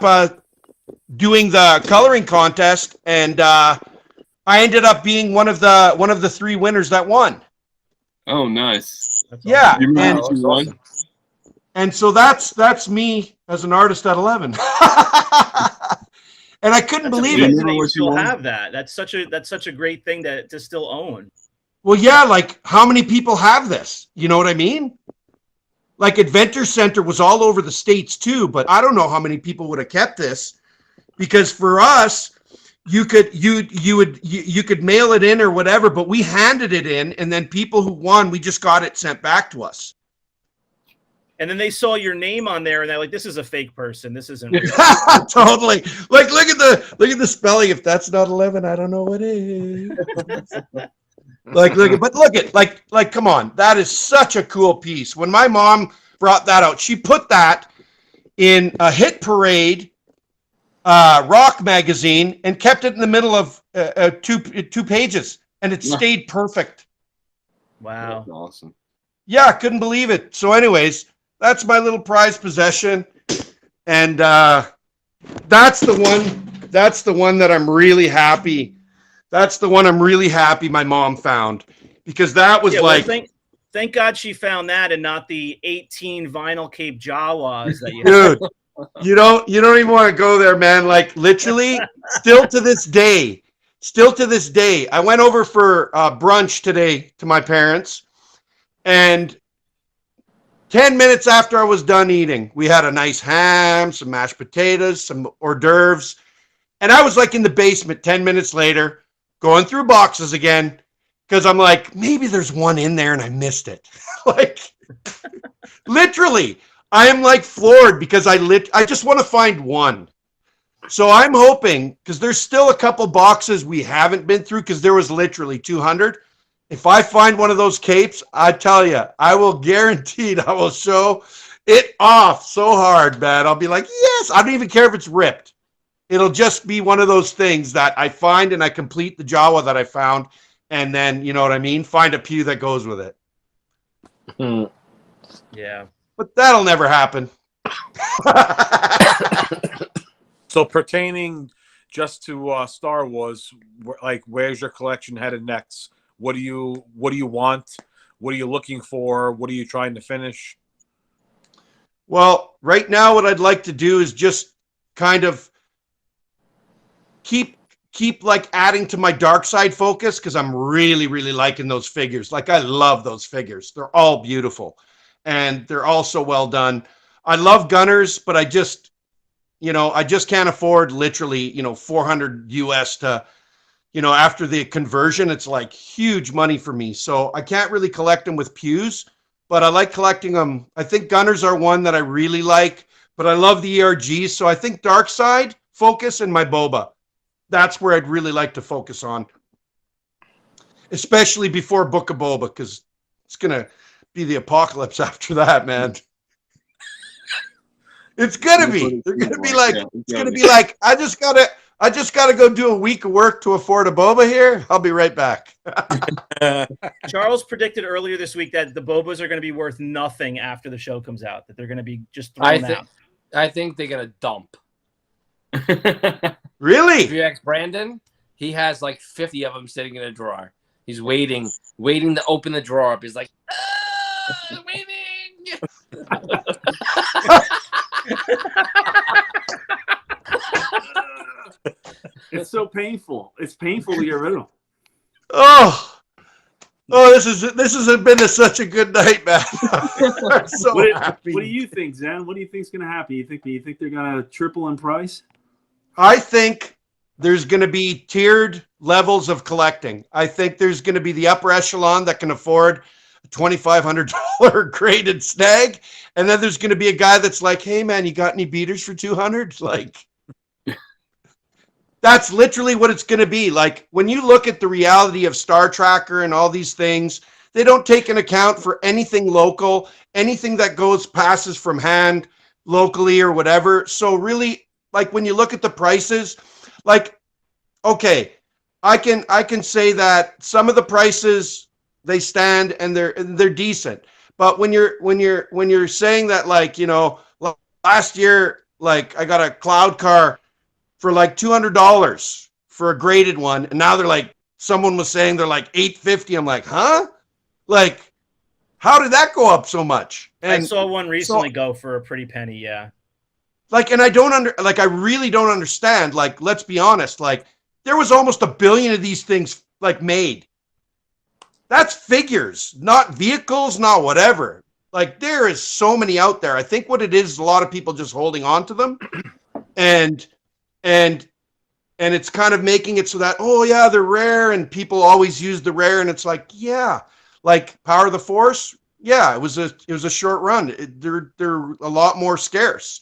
doing the coloring contest, and I ended up being one of the 3 winners that won. Oh, nice. Yeah, awesome. And so that's me as an artist at 11. And I couldn't believe it. You still have that. That's such a great thing to still own. Well, yeah, like how many people have this? You know what I mean? Like Adventure Center was all over the States too, but I don't know how many people would have kept this, because for us, you could mail it in or whatever, but we handed it in, and then people who won, we just got it sent back to us. And then they saw your name on there, and they're like, "This is a fake person. This isn't real." Totally. Like, look at the spelling. If that's not 11, I don't know what is. Like, come on. That is such a cool piece. When my mom brought that out, she put that in a Hit Parade rock magazine and kept it in the middle of two pages, and it stayed perfect. Wow. That's awesome. Yeah, I couldn't believe it. So anyways, that's my little prized possession. And that's the one that I'm really happy. That's the one I'm really happy my mom found, because that was thank God she found that and not the 18 vinyl Cape Jawas that you had. Dude, you don't even want to go there, man. Like literally still to this day, I went over for brunch today to my parents, and 10 minutes after I was done eating, we had a nice ham, some mashed potatoes, some hors d'oeuvres. And I was like in the basement 10 minutes later, going through boxes again, because I'm like, maybe there's one in there and I missed it. Like, literally, I am like floored because I just want to find one. So I'm hoping, because there's still a couple boxes we haven't been through, because there was literally 200. If I find one of those capes, I tell you, I will guaranteed I will show it off so hard, man. I'll be like, yes, I don't even care if it's ripped. It'll just be one of those things that I find and I complete the Jawa that I found. And then, you know what I mean? Find a pew that goes with it. Yeah. But that'll never happen. So pertaining just to Star Wars, like, where's your collection headed next? What do you want? What are you looking for? What are you trying to finish? Well, right now what I'd like to do is just kind of keep like adding to my dark side focus, because I'm really, really liking those figures. Like, I love those figures. They're all beautiful and they're all so well done. I love Gunners, but I just can't afford literally, 400 US to, after the conversion, it's like huge money for me. So I can't really collect them with pews, but I like collecting them. I think Gunners are one that I really like, but I love the ERGs. So I think Dark Side, Focus, and my Boba. That's where I'd really like to focus on, especially before Book of Boba, because it's going to be the apocalypse after that, man. It's gonna be. They're gonna be like. It's gonna be like. I just gotta go do a week of work to afford a boba here. I'll be right back. Charles predicted earlier this week that the bobas are going to be worth nothing after the show comes out. That they're going to be just thrown out. I think they're gonna dump. Really? If you ask Brandon, he has like 50 of them sitting in a drawer. He's waiting to open the drawer up. He's like, waiting. It's so painful. It's painful to get rid of them. Oh, this has been such a good night, man. I'm so happy. What do you think, Zen? What do you think's going to happen? Do you think they're going to triple in price? I think there's going to be tiered levels of collecting. I think there's going to be the upper echelon that can afford a $2,500 graded snag, and then there's going to be a guy that's like, "Hey, man, you got any beaters for 200?" Like, that's literally what it's going to be. Like, when you look at the reality of Star Tracker and all these things, they don't take into account for anything local, anything that passes from hand locally or whatever. So really, like, when you look at the prices, like, okay, I can say that some of the prices, they stand and they're decent. But when you're saying that, like, last year, like, I got a cloud car for like $200 for a graded one, and now they're like, someone was saying they're like $850. I'm like, huh? Like, how did that go up so much? And I saw one recently go for a pretty penny. Yeah. Like, and I really don't understand. Like, let's be honest. Like, there was almost 1 billion of these things like made. That's figures, not vehicles, not whatever. Like, there is so many out there. I think what it is a lot of people just holding on to them, and it's kind of making it so that, oh yeah, they're rare, and people always use the rare, and it's like, yeah, like Power of the Force, yeah, it was a short run. They're a lot more scarce.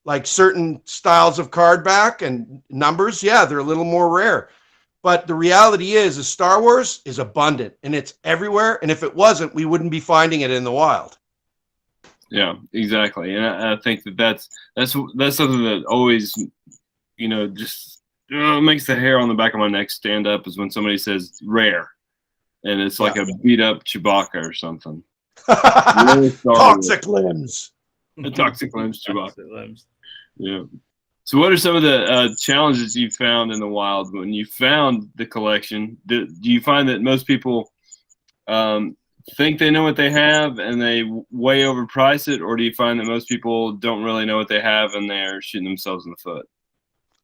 Like certain styles of card back and numbers, yeah, they're a little more rare. But the reality is Star Wars is abundant and it's everywhere. And if it wasn't, we wouldn't be finding it in the wild. Yeah, exactly. And I think that's something that always, just makes the hair on the back of my neck stand up, is when somebody says rare, and it's like a beat up Chewbacca or something. Toxic limbs. The toxic limbs, Chewbacca. Yeah. So what are some of the challenges you found in the wild when you found the collection? Do you find that most people think they know what they have and they way overprice it, or do you find that most people don't really know what they have and they're shooting themselves in the foot?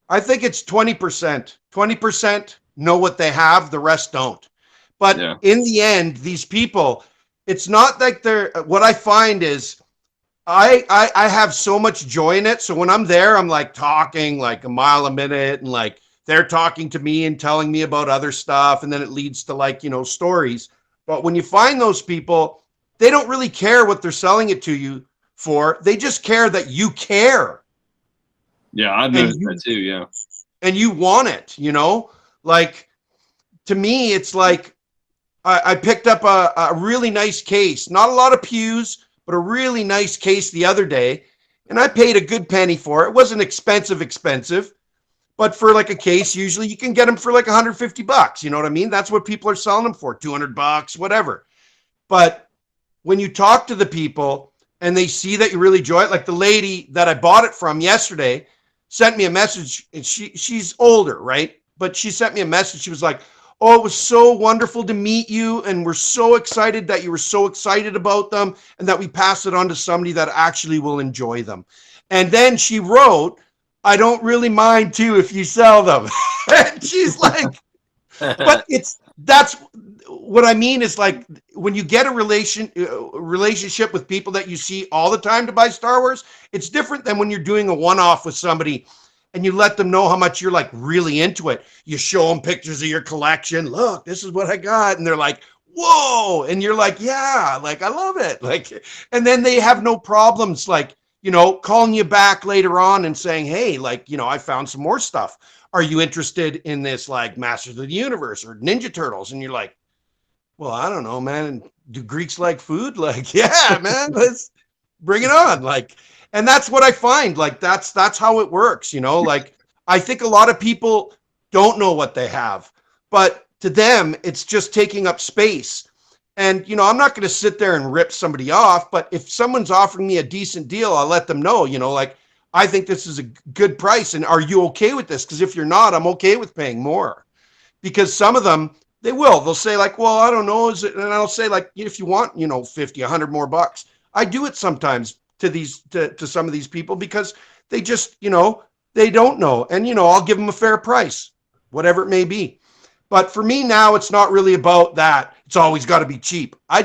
I think it's 20%. 20% know what they have, the rest don't. But in the end, these people, it's not like what I find is, I have so much joy in it. So when I'm there, I'm like talking like a mile a minute, and like they're talking to me and telling me about other stuff. And then it leads to like, stories. But when you find those people, they don't really care what they're selling it to you for. They just care that you care. Yeah, I've noticed that too. Yeah. And you want it, like, to me, it's like I picked up a really nice case, not a lot of pews, but a really nice case the other day, and I paid a good penny for it. It wasn't expensive, but for like a case, usually you can get them for like $150. You know what I mean? That's what people are selling them for, $200, whatever. But when you talk to the people and they see that you really enjoy it, like the lady that I bought it from yesterday sent me a message, and she's older, right? But she sent me a message. She was like, "Oh, it was so wonderful to meet you, and we're so excited that you were so excited about them, and that we pass it on to somebody that actually will enjoy them." And then she wrote, "I don't really mind too if you sell them." And she's like, but what I mean is like when you get a relationship with people that you see all the time to buy Star Wars, it's different than when you're doing a one-off with somebody and you let them know how much you're like really into it. You show them pictures of your collection. Look, this is what I got. And they're like, whoa. And you're like, yeah, like, I love it. Like, and then they have no problems, like, you know, calling you back later on and saying, hey, like, you know, I found some more stuff. Are you interested in this, like Masters of the Universe or Ninja Turtles? And you're like, well, I don't know, man. Do Greeks like food? Like, yeah, man, let's bring it on. Like, and that's what I find. Like, that's how it works, you know? Like, I think a lot of people don't know what they have, but to them, it's just taking up space. And, you know, I'm not going to sit there and rip somebody off, but if someone's offering me a decent deal, I'll let them know, you know, like, I think this is a good price. And are you okay with this? Because if you're not, I'm okay with paying more. Because some of them, they'll say like, well, I don't know. Is it? And I'll say like, if you want, you know, 50, 100 more bucks. I do it sometimes to some of these people because they just, you know, they don't know. And, you know, I'll give them a fair price, whatever it may be. But for me now, it's not really about that. It's always got to be cheap. I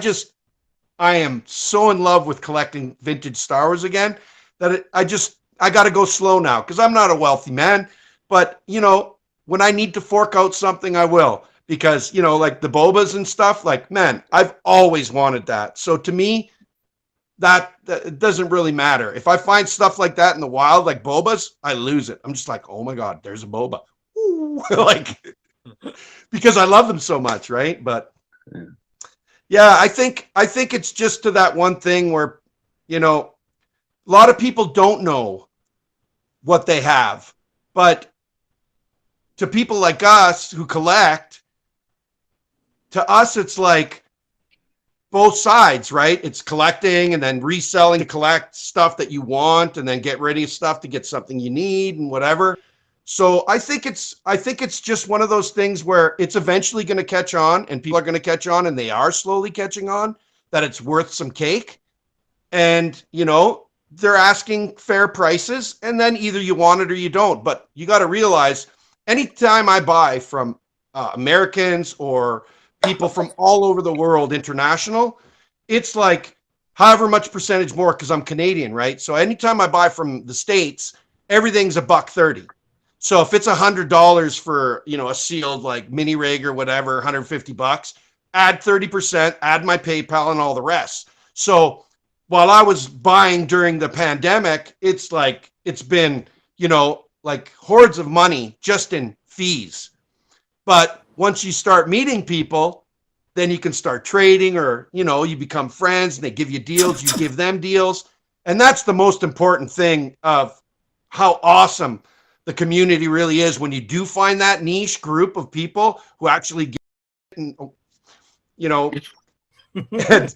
am so in love with collecting vintage Star Wars again that I got to go slow now because I'm not a wealthy man. But, you know, when I need to fork out something, I will. Because, you know, like the Bobas and stuff, like, man, I've always wanted that. So to me, that doesn't really matter. If I find stuff like that in the wild, like Bobas, I lose it. I'm just like, oh my God, there's a Boba. Ooh, like, because I love them so much, right? But yeah, I think it's just to that one thing where, you know, a lot of people don't know what they have, but to people like us who collect, to us, it's like both sides, right? It's collecting and then reselling to collect stuff that you want and then get rid of stuff to get something you need and whatever. So I think it's just one of those things where it's eventually going to catch on and people are going to catch on and they are slowly catching on that it's worth some cake. And, you know, they're asking fair prices and then either you want it or you don't. But you got to realize anytime I buy from Americans or people from all over the world, international, it's like however much percentage more because I'm Canadian, right? So anytime I buy from the States, everything's $1.30. So if it's $100 for, you know, a sealed like mini rig or whatever, $150, add 30%, add my PayPal and all the rest. So while I was buying during the pandemic, it's like, it's been, you know, like hordes of money just in fees. But once you start meeting people, then you can start trading or, you know, you become friends and they give you deals, you give them deals. And that's the most important thing of how awesome the community really is when you do find that niche group of people who actually get, you know, and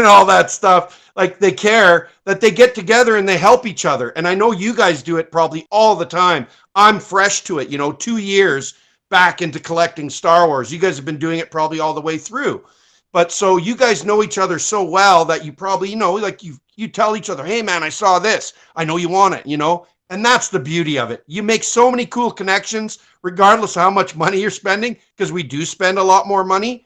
all that stuff. Like they care that they get together and they help each other. And I know you guys do it probably all the time. I'm fresh to it, you know, 2 years back into collecting Star Wars. You guys have been doing it probably all the way through. But so you guys know each other so well that you probably, you know, like you tell each other, hey man, I saw this. I know you want it, you know? And that's the beauty of it. You make so many cool connections, regardless of how much money you're spending, because we do spend a lot more money.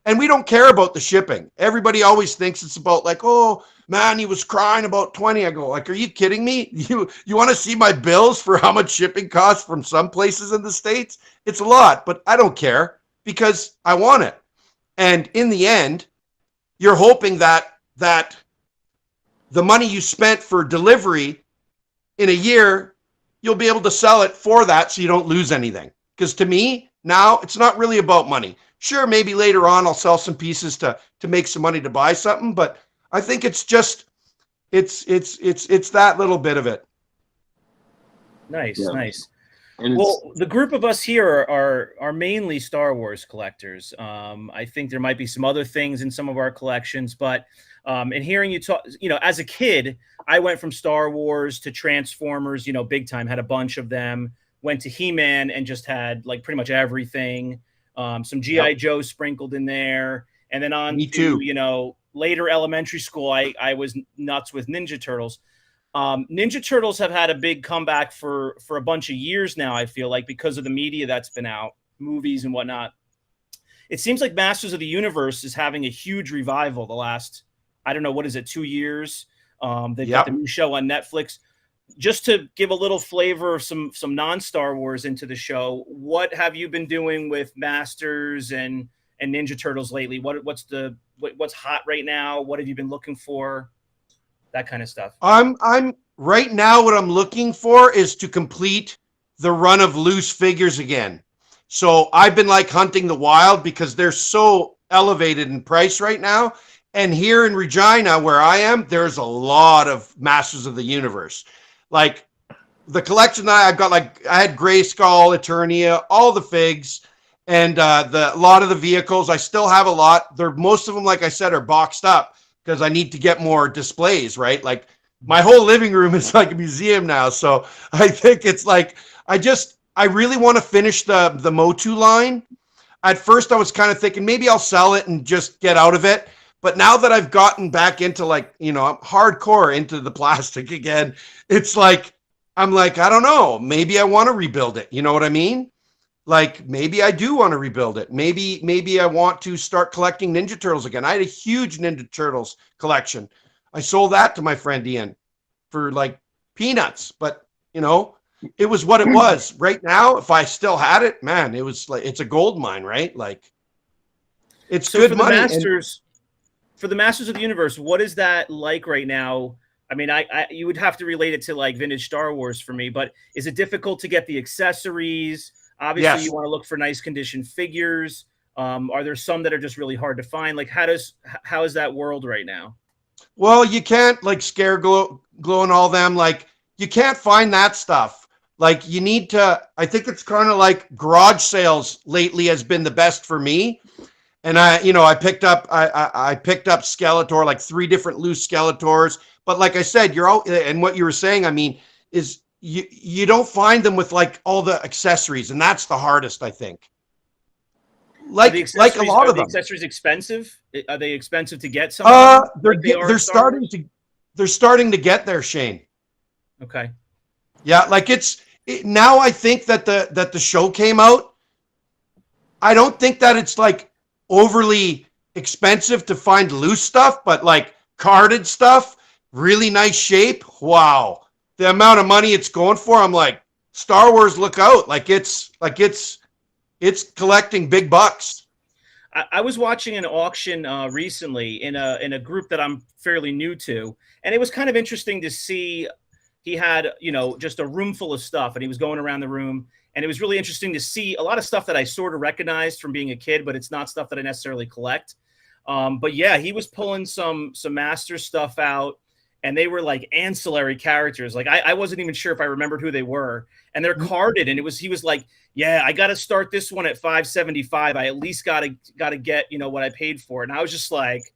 And we don't care about the shipping. Everybody always thinks it's about like, oh, man, he was crying about 20. I go, like, are you kidding me? You want to see my bills for how much shipping costs from some places in the States? It's a lot, but I don't care because I want it. And in the end, you're hoping that the money you spent for delivery in a year, you'll be able to sell it for that so you don't lose anything. Because to me, now it's not really about money. Sure, maybe later on I'll sell some pieces to make some money to buy something, but I think it's just it's that little bit of it. Nice, Yeah. nice. And Well, the group of us here are mainly Star Wars collectors. I think there might be some other things in some of our collections, but in hearing you talk, you know, as a kid, I went from Star Wars to Transformers, you know, big time, had a bunch of them, went to He-Man and just had like pretty much everything. Some G.I. Joe sprinkled in there. And then on to, you know, later elementary school, I was nuts with Ninja Turtles. Ninja Turtles have had a big comeback for a bunch of years now, I feel like, because of the media that's been out, movies and whatnot. it seems like Masters of the Universe is having a huge revival the last, I don't know, what is it, 2 years? They've got the new show on Netflix. Just to give a little flavor of some non-Star Wars into the show, what have you been doing with Masters and Ninja Turtles lately? What's hot right now? What have you been looking for? That kind of stuff. I'm right now, what I'm looking for is to complete the run of loose figures again. So I've been like hunting the wild because they're so elevated in price right now. And here in Regina, where I am, there's a lot of Masters of the Universe. Like the collection I've got, like I had Grayskull, Eternia, all the figs, and a lot of the vehicles. I still have a lot. Most of them, like I said, are boxed up because I need to get more displays, right? Like my whole living room is like a museum now. So I think it's like, I really want to finish the Motu line. At first I was kind of thinking maybe I'll sell it and just get out of it. But now that I've gotten back into like, I'm hardcore into the plastic again, it's like, I'm like, I don't know, maybe I want to rebuild it. You know what I mean? Like maybe I do want to rebuild it. Maybe I want to start collecting Ninja Turtles again. I had a huge Ninja Turtles collection. I sold that to my friend Ian for like peanuts, but it was what it was. Right now, if I still had it, man, it was like, it's a gold mine, right? Like it's good money. For the Masters of the Universe, what is that like right now? I mean, you would have to relate it to like vintage Star Wars for me, but is it difficult to get the accessories? Obviously, yes. You want to look for nice condition figures. Are there some that are just really hard to find? Like, how is that world right now? Well, you can't like scare glow and all them. Like, you can't find that stuff. Like, you need to. I think it's kind of like garage sales lately has been the best for me. And I picked up Skeletor, like 3 different loose Skeletors. But like I said, and what you were saying, I mean, is you don't find them with like all the accessories, and that's the hardest, I think. Like a lot of them. Are the accessories expensive? Are they expensive to get? They're starting to get there, Shane. Okay. Yeah, like now. I think that the show came out. I don't think that it's like overly expensive to find loose stuff, but like carded stuff, really nice shape. Wow. The amount of money it's going for, I'm like, Star Wars, look out. It's collecting big bucks. I was watching an auction recently in a group that I'm fairly new to, and it was kind of interesting to see. He had, just a room full of stuff, and he was going around the room. And it was really interesting to see a lot of stuff that I sort of recognized from being a kid, but it's not stuff that I necessarily collect. But yeah, he was pulling some master stuff out, and they were like ancillary characters. Like I wasn't even sure if I remembered who they were, and they're carded. And he was like, yeah, I got to start this one at $5.75. I at least got to get, what I paid for it. And I was just like,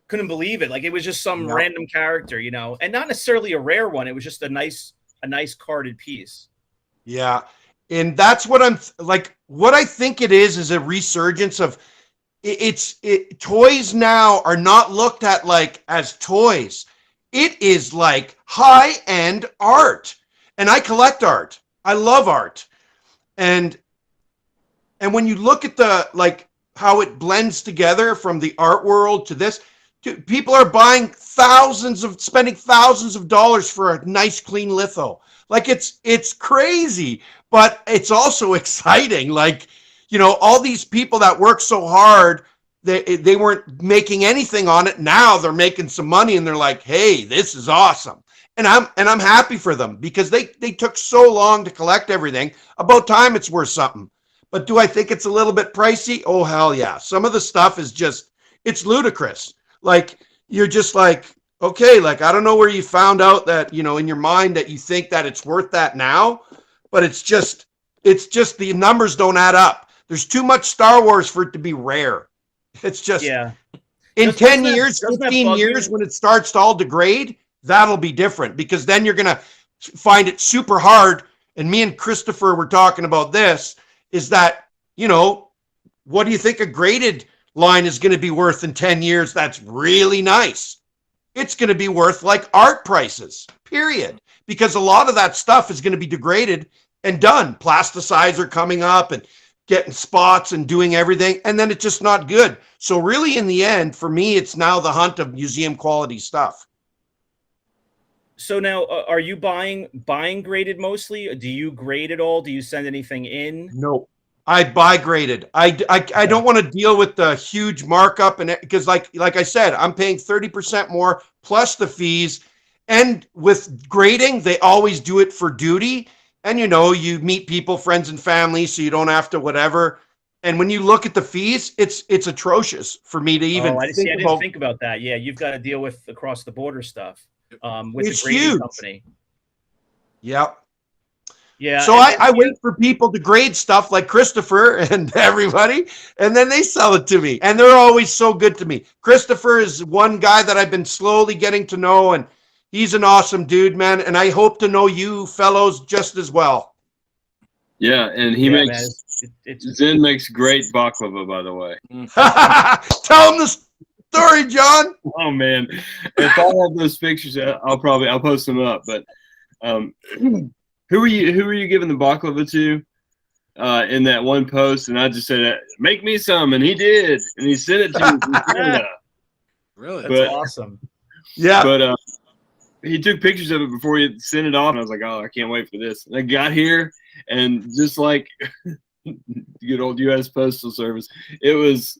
couldn't believe it. Like it was just some random character, and not necessarily a rare one. It was just a nice carded piece. Yeah. And that's what I'm like, what I think it is a resurgence of toys now are not looked at like as toys. It is like high-end art. And I collect art. I love art. And when you look at how it blends together from the art world to this, people are spending thousands of dollars for a nice clean litho. Like it's crazy, but it's also exciting. Like, all these people that work so hard, they weren't making anything on it. Now they're making some money and they're like, hey, this is awesome. And I'm happy for them because they took so long to collect everything. About time it's worth something. But do I think it's a little bit pricey? Oh, hell yeah. Some of the stuff is it's ludicrous. Like, you're just like, okay, like, I don't know where you found out that, in your mind that you think that it's worth that now, but it's just the numbers don't add up. There's too much Star Wars for it to be rare. It's just, in 10 years, 15 years, when it starts to all degrade, that'll be different because then you're going to find it super hard. And me and Christopher were talking about this, is that, what do you think a graded line is going to be worth in 10 years? That's really nice. It's going to be worth like art prices, period. Because a lot of that stuff is going to be degraded and done. Plasticizer coming up and getting spots and doing everything, and then it's just not good. So really, in the end, for me, it's now the hunt of museum quality stuff. So now, are you buying graded mostly? Do you grade at all? Do you send anything in? No, I buy graded. I don't want to deal with the huge markup, and because like I said, I'm paying 30% more plus the fees. And with grading, they always do it for duty. And you meet people, friends and family, so you don't have to whatever. And when you look at the fees, it's atrocious for me to even I didn't think about that. Yeah, you've got to deal with across the border stuff with the grading company. Yep. Yeah. So I wait for people to grade stuff like Christopher and everybody, and then they sell it to me. And they're always so good to me. Christopher is one guy that I've been slowly getting to know, and he's an awesome dude, man. And I hope to know you fellows just as well. Yeah, and Zen makes great baklava, by the way. Tell him the story, John. Oh man, if I have those pictures, I'll post them up. But who are you giving the baklava to in that one post? And I just said, make me some, and he did, and he sent it to me from Canada. Really? That's awesome. Yeah. But he took pictures of it before he sent it off, and I was like, oh, I can't wait for this. And I got here, and just like good old U.S. Postal Service, it was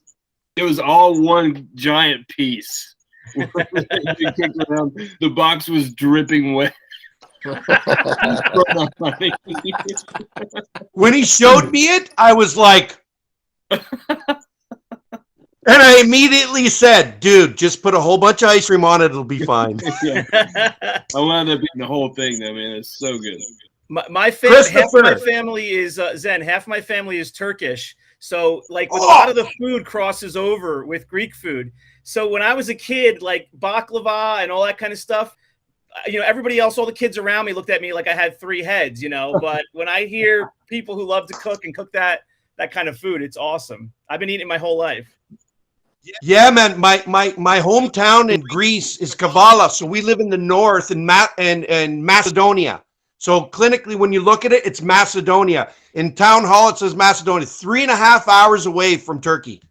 all one giant piece. The box was dripping wet. When he showed me it, I was like, and I immediately said, dude, just put a whole bunch of ice cream on it. It'll be fine. Yeah. I wound up eating the whole thing, though, man. It's so good. Half my family is Zen. Half my family is Turkish. So, like, with a lot of the food crosses over with Greek food. So when I was a kid, like baklava and all that kind of stuff, everybody else, all the kids around me looked at me like I had 3 heads, But when I hear people who love to cook and cook that kind of food, it's awesome. I've been eating it my whole life. Yeah, man. My hometown in Greece is Kavala, so we live in the north in Macedonia. So clinically, when you look at it, it's Macedonia. In town hall, it says Macedonia. 3.5 hours away from Turkey.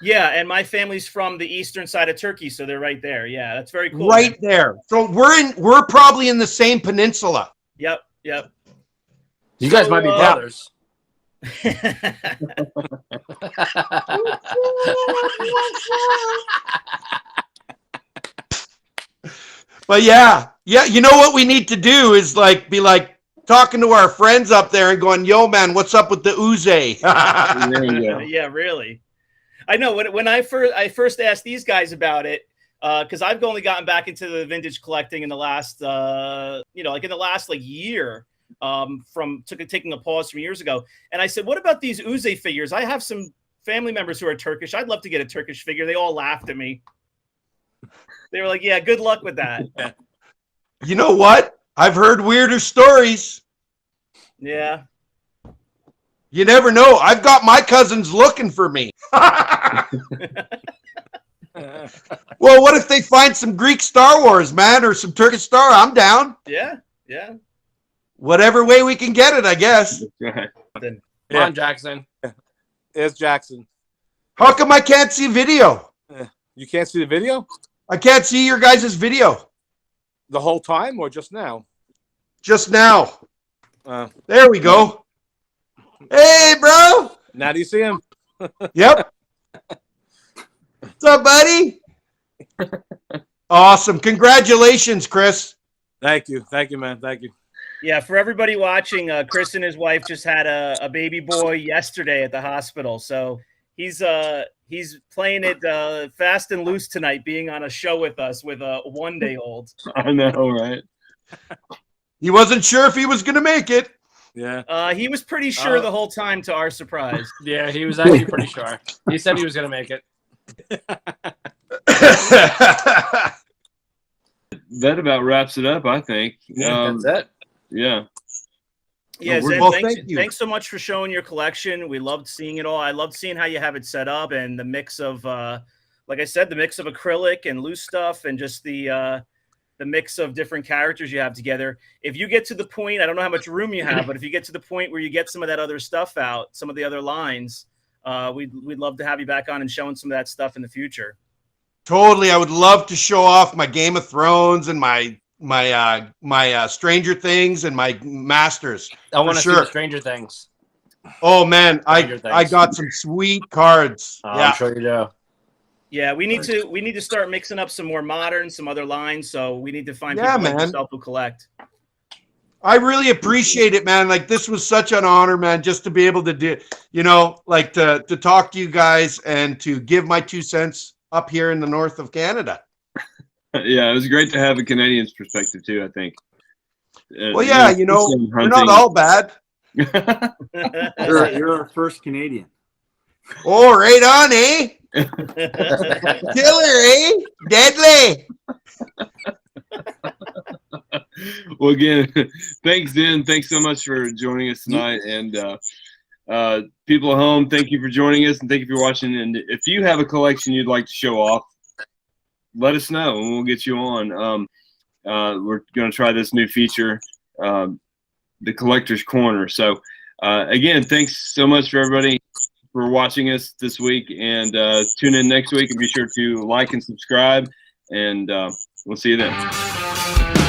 Yeah, and my family's from the eastern side of Turkey, so they're right there. Yeah, that's very cool. Right there. So we're probably in the same peninsula. Yep. You guys might be brothers. But yeah, you know what we need to do is be like talking to our friends up there and going, yo, man, what's up with the uze? Yeah, really. I know when I first asked these guys about it, because I've only gotten back into the vintage collecting in the last, year, from taking a pause from years ago. And I said, what about these uze figures? I have some family members who are Turkish. I'd love to get a Turkish figure. They all laughed at me. They were like, yeah, good luck with that. You know what? I've heard weirder stories. Yeah. You never know. I've got my cousins looking for me. Well, what if they find some Greek Star Wars, man, or some Turkish Star? I'm down. Yeah. Whatever way we can get it, I guess. Come on, Jackson. There's Jackson. How come I can't see video? You can't see the video? I can't see your guys' video. The whole time or just now? Just now. There we go. Hey, bro. Now do you see him? Yep. What's up, buddy? Awesome. Congratulations, Chris. Thank you, man. Thank you. Yeah, for everybody watching, Chris and his wife just had a baby boy yesterday at the hospital. So he's playing it fast and loose tonight, being on a show with us with a 1-day-old. I know, right? He wasn't sure if he was going to make it. Yeah. He was pretty sure the whole time, to our surprise. Yeah, he was actually pretty sure. He said he was going to make it. That about wraps it up, I think. That's it. Yeah. Yeah, Zen, well, thanks so much for showing your collection. We loved seeing it all. I loved seeing how you have it set up and the mix of, like I said, the mix of acrylic and loose stuff and just the mix of different characters you have together. If you get to the point, I don't know how much room you have, but if you get to the point where you get some of that other stuff out, some of the other lines, we'd love to have you back on and showing some of that stuff in the future. Totally. I would love to show off my Game of Thrones and my Stranger Things and my Masters. I want to see the Stranger Things. Oh man, I got some sweet cards. I'm sure you do. Yeah, we need to start mixing up some more modern, some other lines. So we need to find people like yourself who collect. I really appreciate it, man. Like, this was such an honor, man, just to be able to do, like to talk to you guys and to give my 2 cents up here in the north of Canada. Yeah, it was great to have a Canadian's perspective too, I think. Well, yeah, we're not all bad. You're our first Canadian. Oh, right on, eh? Killer, eh? Deadly. Well, again, thanks, Zen. Thanks so much for joining us tonight. And people at home, thank you for joining us, and thank you for watching. And if you have a collection you'd like to show off, let us know, and we'll get you on. We're going to try this new feature, the Collector's Corner. So, again, thanks so much for everybody for watching us this week, and tune in next week, and be sure to like and subscribe, and we'll see you then.